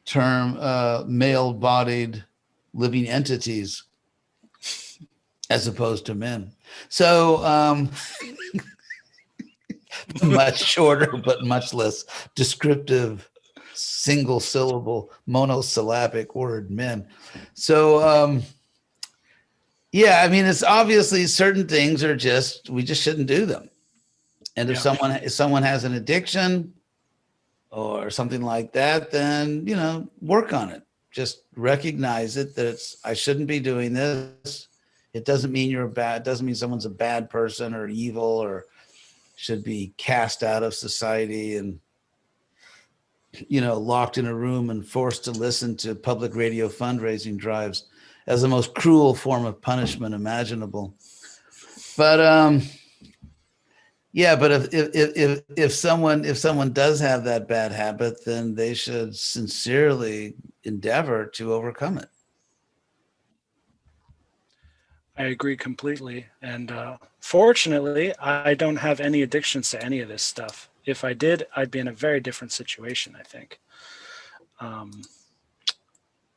term, male-bodied living entities, as opposed to men. So, much shorter, but much less descriptive, single syllable, monosyllabic word, men. So, it's obviously certain things we just shouldn't do them. And if someone has an addiction or something like that, then, work on it. Just recognize it, that I shouldn't be doing this. It doesn't mean it doesn't mean someone's a bad person or evil or should be cast out of society and, locked in a room and forced to listen to public radio fundraising drives as the most cruel form of punishment imaginable. But, but if someone does have that bad habit, then they should sincerely endeavor to overcome it. I agree completely. And fortunately, I don't have any addictions to any of this stuff. If I did, I'd be in a very different situation, I think.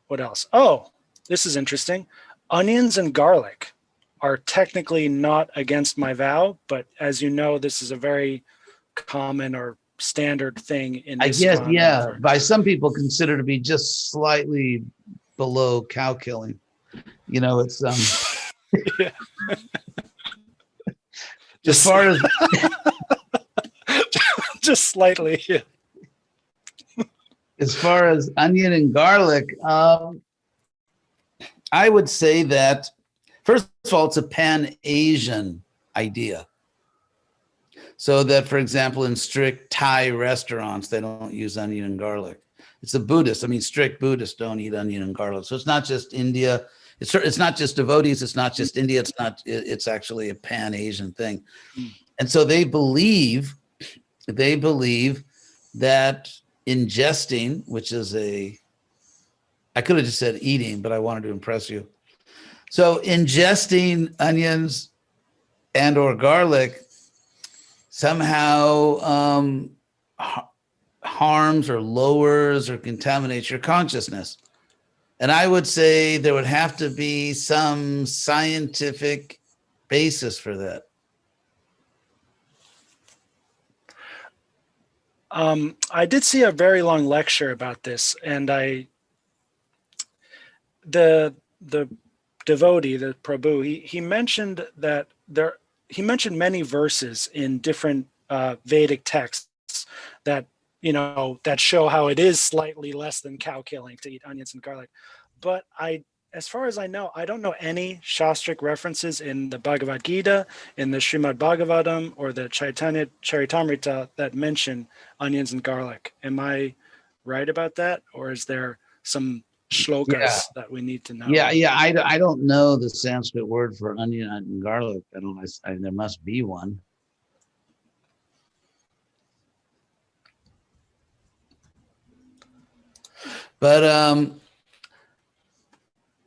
What else? Oh, this is interesting. Onions and garlic are technically not against my vow, but as you know, this is a very common or standard thing in this. I guess, yeah. By some people considered to be just slightly below cow killing. It's yeah. As far as just slightly. Yeah. As far as onion and garlic, I would say that first of all, it's a Pan-Asian idea. So that, for example, in strict Thai restaurants, they don't use onion and garlic. It's a Buddhist. Strict Buddhists don't eat onion and garlic. So it's not just India. It's not just devotees. It's not just India. It's actually a Pan-Asian thing. And so they believe they believe that ingesting, which is I could have just said eating, but I wanted to impress you. So ingesting onions and or garlic somehow harms or lowers or contaminates your consciousness. And I would say there would have to be some scientific basis for that. I did see a very long lecture about this, and the devotee, the Prabhu, he mentioned that he mentioned many verses in different Vedic texts that that show how it is slightly less than cow killing to eat onions and garlic. But as far as I know, I don't know any Shastric references in the Bhagavad Gita, in the Srimad Bhagavatam, or the Chaitanya Charitamrita that mention onions and garlic. Am I right about that, or is there some shlokas that we need to know? I don't know the Sanskrit word for onion and garlic. There must be one. But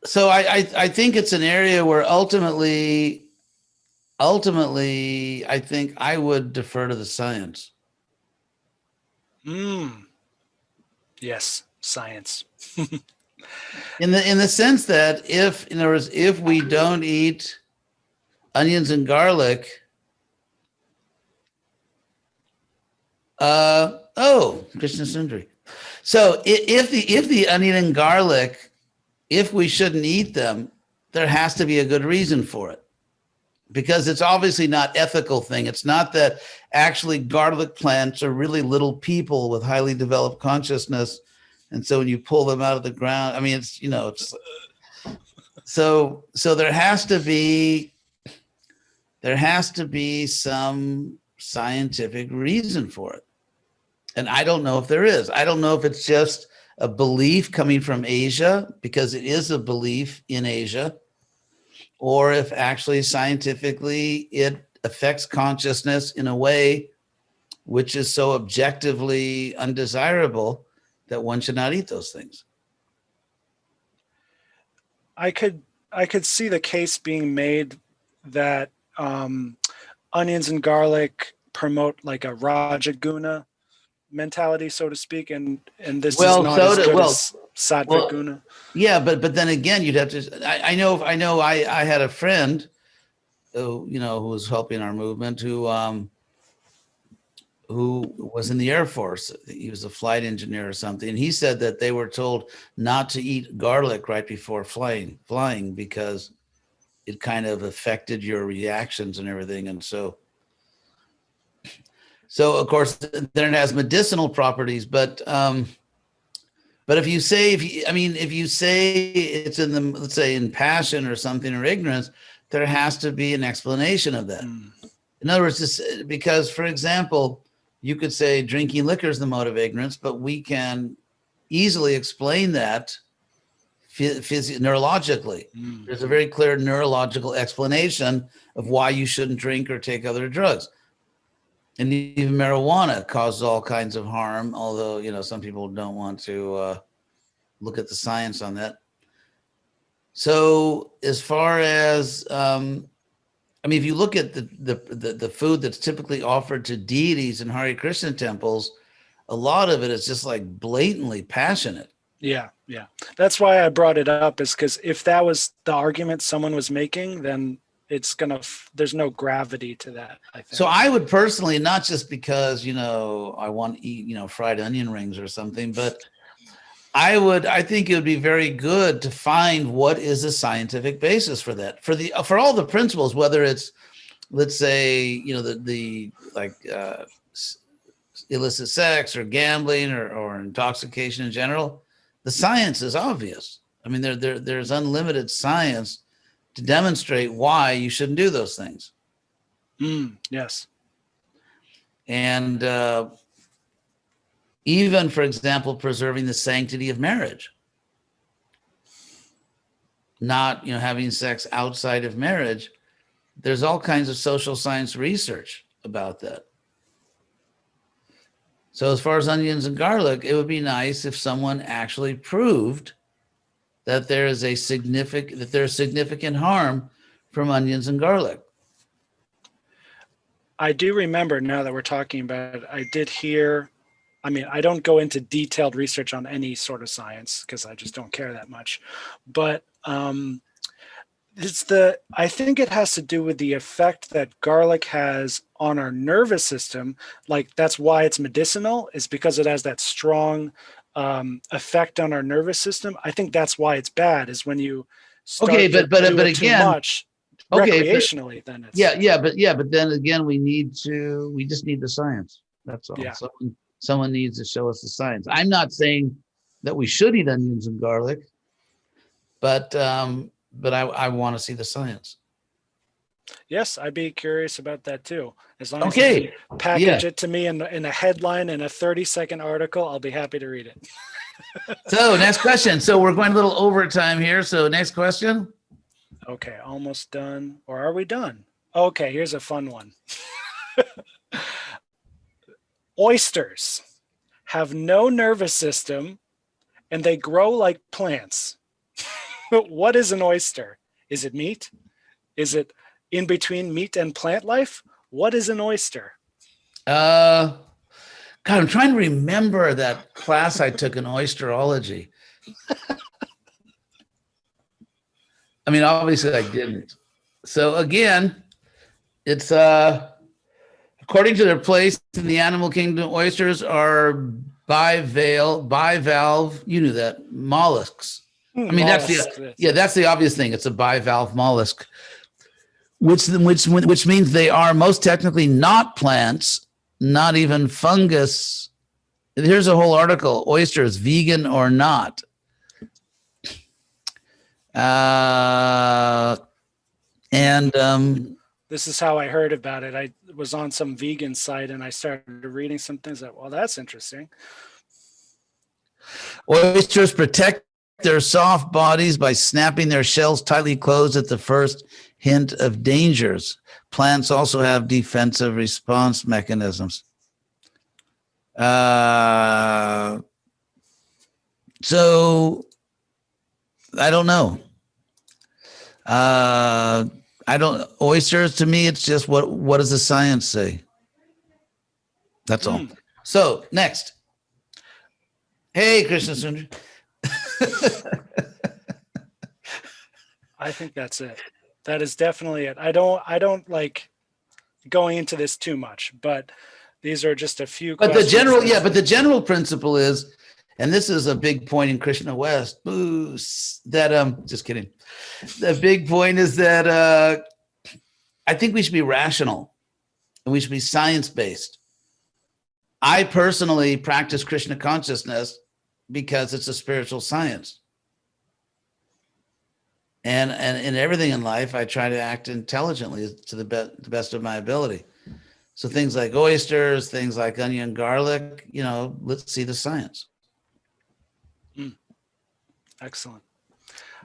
so I think it's an area where ultimately I think I would defer to the science. Yes, science. In the sense that if we don't eat onions and garlic, Krishna Sundari. So if the onion and garlic, if we shouldn't eat them, there has to be a good reason for it, because it's obviously not ethical thing. It's not that actually garlic plants are really little people with highly developed consciousness, and so when you pull them out of the ground, I mean, it's so there has to be some scientific reason for it. And I don't know if there is. I don't know if it's just a belief coming from Asia, because it is a belief in Asia, or if actually scientifically it affects consciousness in a way which is so objectively undesirable that one should not eat those things. I could see the case being made that onions and garlic promote like a Rajaguna mentality, so to speak, and this is not as good as Sattvic Guna. Yeah, but then again, you'd have to. I know. I had a friend, who was helping our movement, who was in the Air Force. He was a flight engineer or something, and he said that they were told not to eat garlic right before flying because it kind of affected your reactions and everything, and so of course then it has medicinal properties, but if you say it's in the, let's say, in passion or something, or ignorance, there has to be an explanation of that. In other words, because, for example, you could say drinking liquor is the mode of ignorance, but we can easily explain that neurologically. There's a very clear neurological explanation of why you shouldn't drink or take other drugs. And even marijuana causes all kinds of harm, although, some people don't want to look at the science on that. So as far as, if you look at the food that's typically offered to deities in Hare Krishna temples, a lot of it is just like blatantly passionate. Yeah. That's why I brought it up, is because if that was the argument someone was making, then there's no gravity to that, I think. So I would personally, not just because, I want to eat, fried onion rings or something, but I think it would be very good to find what is a scientific basis for that, for all the principles, whether it's, let's say, the illicit sex or gambling or intoxication in general. The science is obvious. I mean, there's unlimited science to demonstrate why you shouldn't do those things. Yes. And even, for example, preserving the sanctity of marriage, not having sex outside of marriage. There's all kinds of social science research about that. So as far as onions and garlic, it would be nice if someone actually proved that there's significant harm from onions and garlic. I do remember, now that we're talking about it, I did hear, I mean, I don't go into detailed research on any sort of science because I just don't care that much. But I think it has to do with the effect that garlic has on our nervous system. Like, that's why it's medicinal, is because it has that strong effect on our nervous system. I think that's why it's bad, is when you start Okay, to but do it again, too much okay, recreationally, then it's but then again, we just need the science. That's all. Yeah. Someone needs to show us the science. I'm not saying that we should eat onions and garlic, but I want to see the science. Yes, I'd be curious about that too. As long as Okay. you can package it to me in a headline in a 30-second article, I'll be happy to read it. So next question. So we're going a little overtime here. So next question. Okay, almost done. Or are we done? Okay, here's a fun one. Oysters have no nervous system and they grow like plants. What is an oyster? Is it meat? Is it in between meat and plant life? What is an oyster? God, I'm trying to remember that class I took in oysterology. I mean, obviously I didn't. So again, it's according to their place in the animal kingdom, oysters are bivalve, you knew that, mollusks. I mean, that's the obvious thing. It's a bivalve mollusk, which means they are most technically not plants, not even fungus. Here's a whole article: oysters, vegan or not. This is how I heard about it. I was on some vegan site and I started reading some things that, well, that's interesting. Oysters protect their soft bodies by snapping their shells tightly closed at the first hint of dangers. Plants also have defensive response mechanisms. So I don't know. Oysters, to me, it's just what does the science say? That's all. So next. Hey, Krishna Sundar. I think that's it. That is definitely it. I don't like going into this too much, but these are just a few But questions. the general principle is, and this is a big point in Krishna West, that just kidding. The big point is that I think we should be rational and we should be science-based. I personally practice Krishna consciousness because it's a spiritual science. And in everything in life, I try to act intelligently to the best of my ability. So things like oysters, things like onion, garlic, let's see the science. Excellent.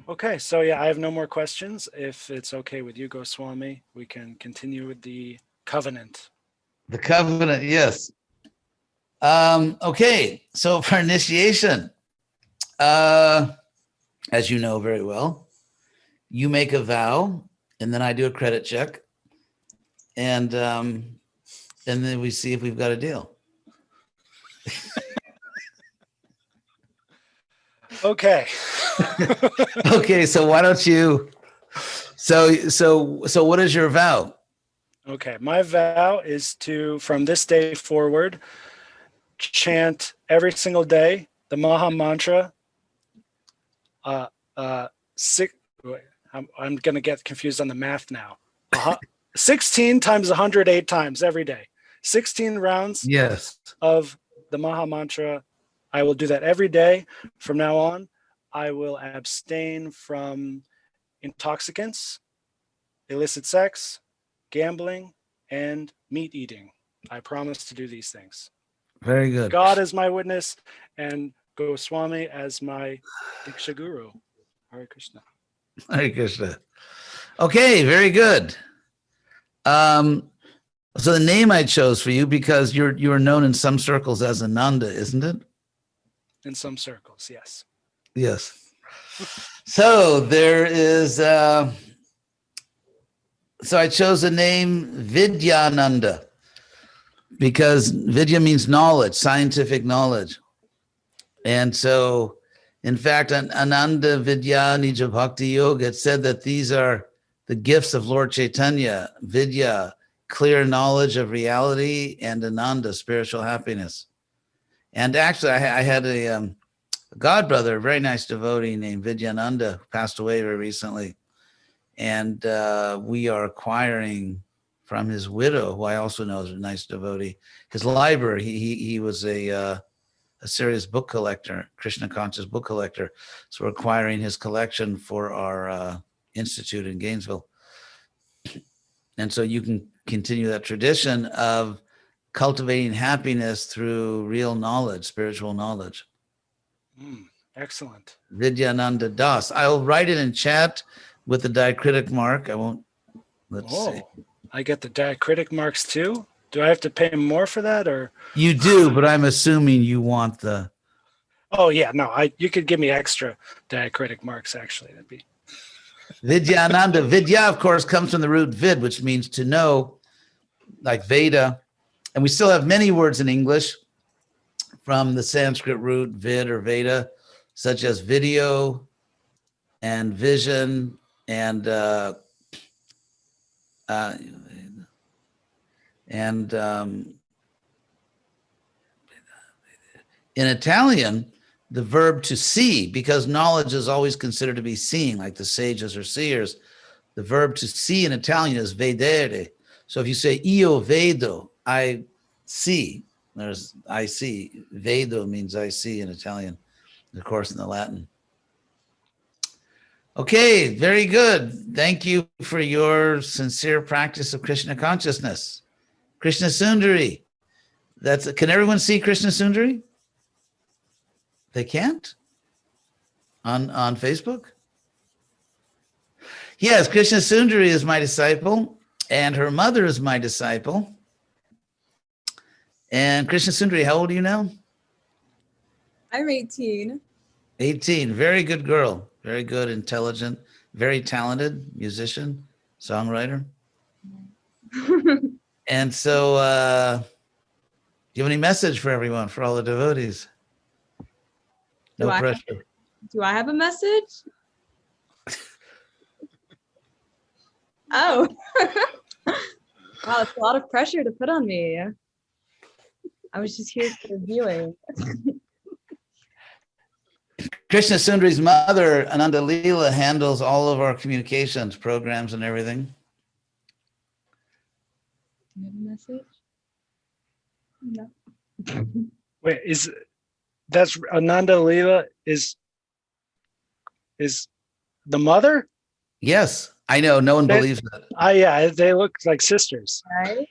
Okay, so yeah, I have no more questions. If it's okay with you, Goswami, we can continue with the covenant. The covenant, yes. Okay, so for initiation, as you know very well, you make a vow, and then I do a credit check, and then we see if we've got a deal. Okay. Okay, so why don't you? So what is your vow? Okay, my vow is to, from this day forward, chant every single day the Maha Mantra. I'm going to get confused on the math now. 16 times 108 times every day. 16 rounds Yes. of the Maha Mantra. I will do that every day. From now on, I will abstain from intoxicants, illicit sex, gambling, and meat eating. I promise to do these things. Very good. God is my witness, and Goswami as my Diksha Guru. Hare Krishna. Hare Krishna. Okay, very good. So the name I chose for you, because you are known in some circles as Ananda, isn't it? In some circles, yes. Yes. So there is, so I chose the name Vidyananda because Vidya means knowledge, scientific knowledge. And so, in fact, Ananda Vidya Nija Bhakti Yoga, it said that these are the gifts of Lord Chaitanya, Vidya, clear knowledge of reality, and Ananda, spiritual happiness. And actually, I had a godbrother, a very nice devotee named Vidyananda, who passed away very recently. And we are acquiring from his widow, who I also know is a nice devotee, his library. He was a serious book collector, Krishna conscious book collector. So we're acquiring his collection for our institute in Gainesville. And so you can continue that tradition of cultivating happiness through real knowledge, spiritual knowledge. Excellent. Vidyananda Das. I'll write it in chat with the diacritic mark. I won't. Let's see. I get the diacritic marks too. Do I have to pay more for that, or? You do, but I'm assuming you want the. Oh yeah, no. You could give me extra diacritic marks. Actually, that'd be. Vidyananda. Vidya, of course, comes from the root vid, which means to know, like Veda. And we still have many words in English from the Sanskrit root vid or Veda, such as video and vision and in Italian, the verb to see, because knowledge is always considered to be seeing, like the sages or seers. The verb to see in Italian is vedere. So if you say io vedo, I see, there's I see. Vedo means I see in Italian, of course, in the Latin. Okay, very good. Thank you for your sincere practice of Krishna consciousness. Krishna Sundari. Can everyone see Krishna Sundari? They can't? On Facebook? Yes, Krishna Sundari is my disciple, and her mother is my disciple. And Krishna Sundari, how old are you now? I'm 18. 18. Very good girl. Very good, intelligent, very talented musician, songwriter. And so, do you have any message for everyone, for all the devotees? No pressure. Do I have a message? Oh. Wow, it's a lot of pressure to put on me. I was just here for viewing. Krishna Sundari's mother, Ananda Leela, handles all of our communications, programs, and everything. Do you have a message? No. Wait, that's Ananda Leela is the mother? Yes, I know. No one believes that. Yeah, they look like sisters. Right?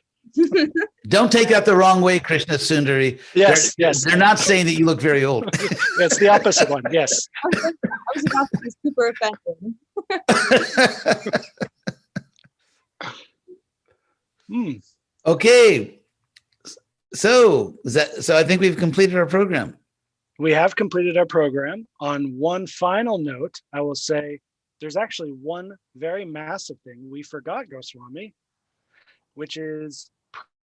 Don't take that the wrong way, Krishna Sundari. Yes. They're not saying that you look very old. It's the opposite one. Yes. I was about to be super offended. Okay. So I think we've completed our program. We have completed our program. On one final note, I will say there's actually one very massive thing we forgot, Goswami, which is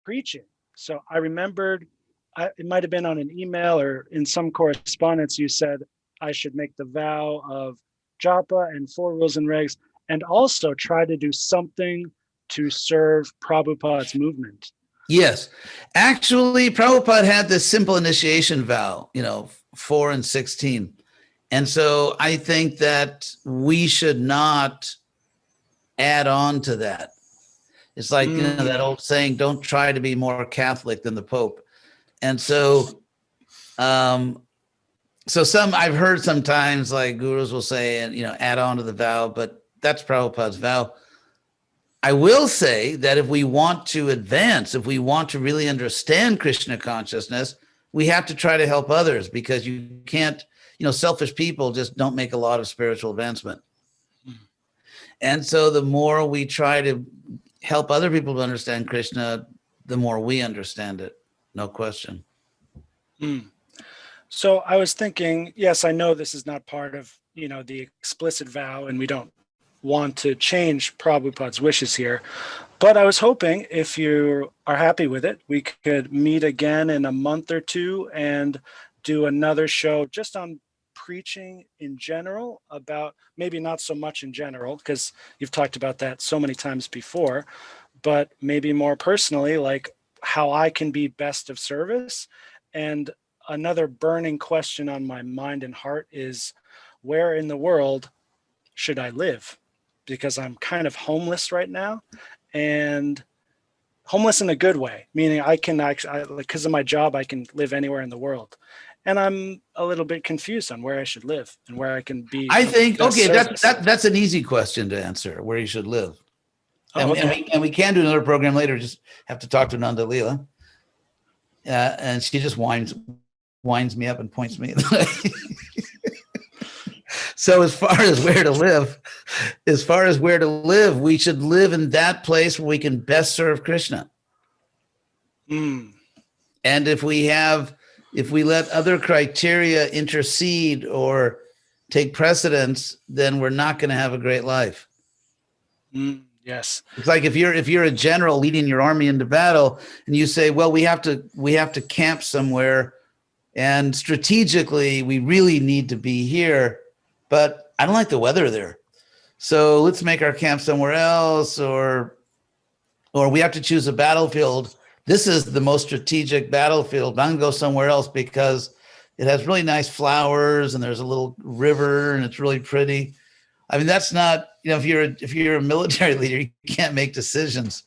preaching. So I remembered, it might have been on an email or in some correspondence, you said I should make the vow of japa and 4 rules and regs, and also try to do something to serve Prabhupada's movement. Yes. Actually, Prabhupada had this simple initiation vow, 4 and 16. And so I think that we should not add on to that. It's like that old saying, don't try to be more Catholic than the Pope. And so I've heard sometimes like gurus will say, add on to the vow, but that's Prabhupada's vow. I will say that if we want to advance, if we want to really understand Krishna consciousness, we have to try to help others, because you can't, selfish people just don't make a lot of spiritual advancement. And so the more we try to help other people to understand Krishna, the more we understand it. No question. So I was thinking, yes, I know this is not part of, the explicit vow, and we don't want to change Prabhupada's wishes here. But I was hoping, if you are happy with it, we could meet again in a month or two and do another show just on preaching in general, about maybe not so much in general, because you've talked about that so many times before, but maybe more personally, like how I can be best of service. And another burning question on my mind and heart is, where in the world should I live? Because I'm kind of homeless right now, and homeless in a good way, meaning I can actually, because of my job, I can live anywhere in the world. And I'm a little bit confused on where I should live and where I can be. I think, best okay, service. that's an easy question to answer, where you should live. Oh, okay. And we can do another program later, just have to talk to Nanda Leela. And she just winds me up and points me. So as far as where to live, we should live in that place where we can best serve Krishna. And if we let other criteria intercede or take precedence, then we're not going to have a great life. Yes. It's like if you're a general leading your army into battle and you say, well, we have to camp somewhere, and strategically we really need to be here, but I don't like the weather there. So let's make our camp somewhere else, or we have to choose a battlefield. This is the most strategic battlefield. I'm going to go somewhere else because it has really nice flowers and there's a little river and it's really pretty. I mean, that's not, if you're a military leader, you can't make decisions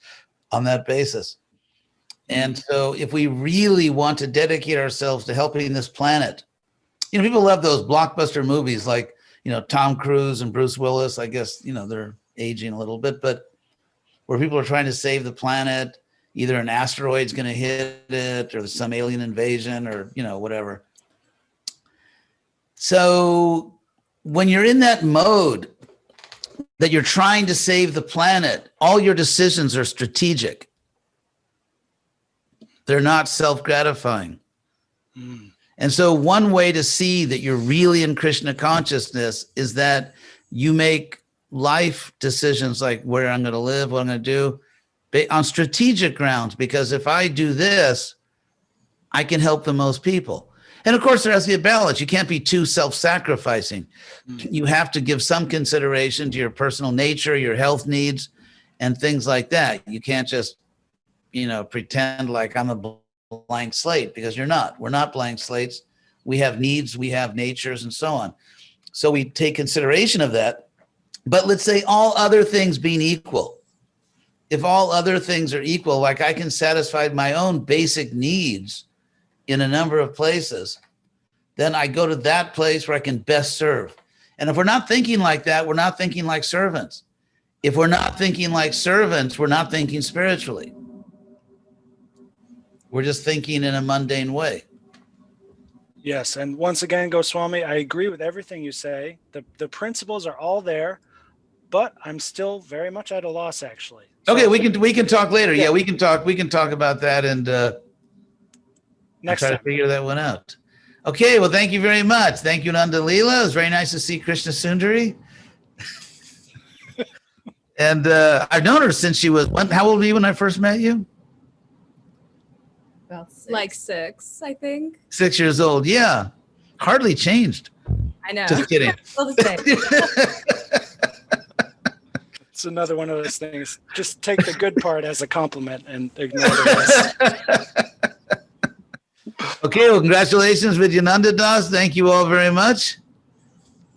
on that basis. And so if we really want to dedicate ourselves to helping this planet, people love those blockbuster movies like, Tom Cruise and Bruce Willis. I guess, they're aging a little bit, but where people are trying to save the planet, either an asteroid's going to hit it or there's some alien invasion or, whatever. So when you're in that mode that you're trying to save the planet, all your decisions are strategic. They're not self-gratifying. And so one way to see that you're really in Krishna consciousness is that you make life decisions like where I'm going to live, what I'm going to do on strategic grounds, because if I do this, I can help the most people. And of course, there has to be a balance. You can't be too self-sacrificing. You have to give some consideration to your personal nature, your health needs, and things like that. You can't just, pretend like I'm a blank slate, because you're not. We're not blank slates. We have needs, we have natures, and so on. So we take consideration of that. But let's say all other things being equal. If all other things are equal, like I can satisfy my own basic needs in a number of places, then I go to that place where I can best serve. And if we're not thinking like that, we're not thinking like servants. If we're not thinking like servants, we're not thinking spiritually. We're just thinking in a mundane way. Yes. And once again, Goswami, I agree with everything you say. The principles are all there, but I'm still very much at a loss, actually. Okay, so we can talk later. Yeah, we can talk about that and next try time to figure that one out. Okay, well, thank you very much. Thank you, Nanda Leela. It was very nice to see Krishna Sundari. And I've known her since she was, how old were you when I first met you? About 6. Like 6, I think. 6 years old, yeah. Hardly changed. I know. Just kidding. Still the same. It's another one of those things. Just take the good part as a compliment and ignore the rest. Okay, well, congratulations, Vidyananda Das. Thank you all very much.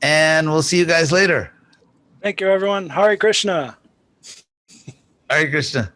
And we'll see you guys later. Thank you, everyone. Hare Krishna. Hare Krishna.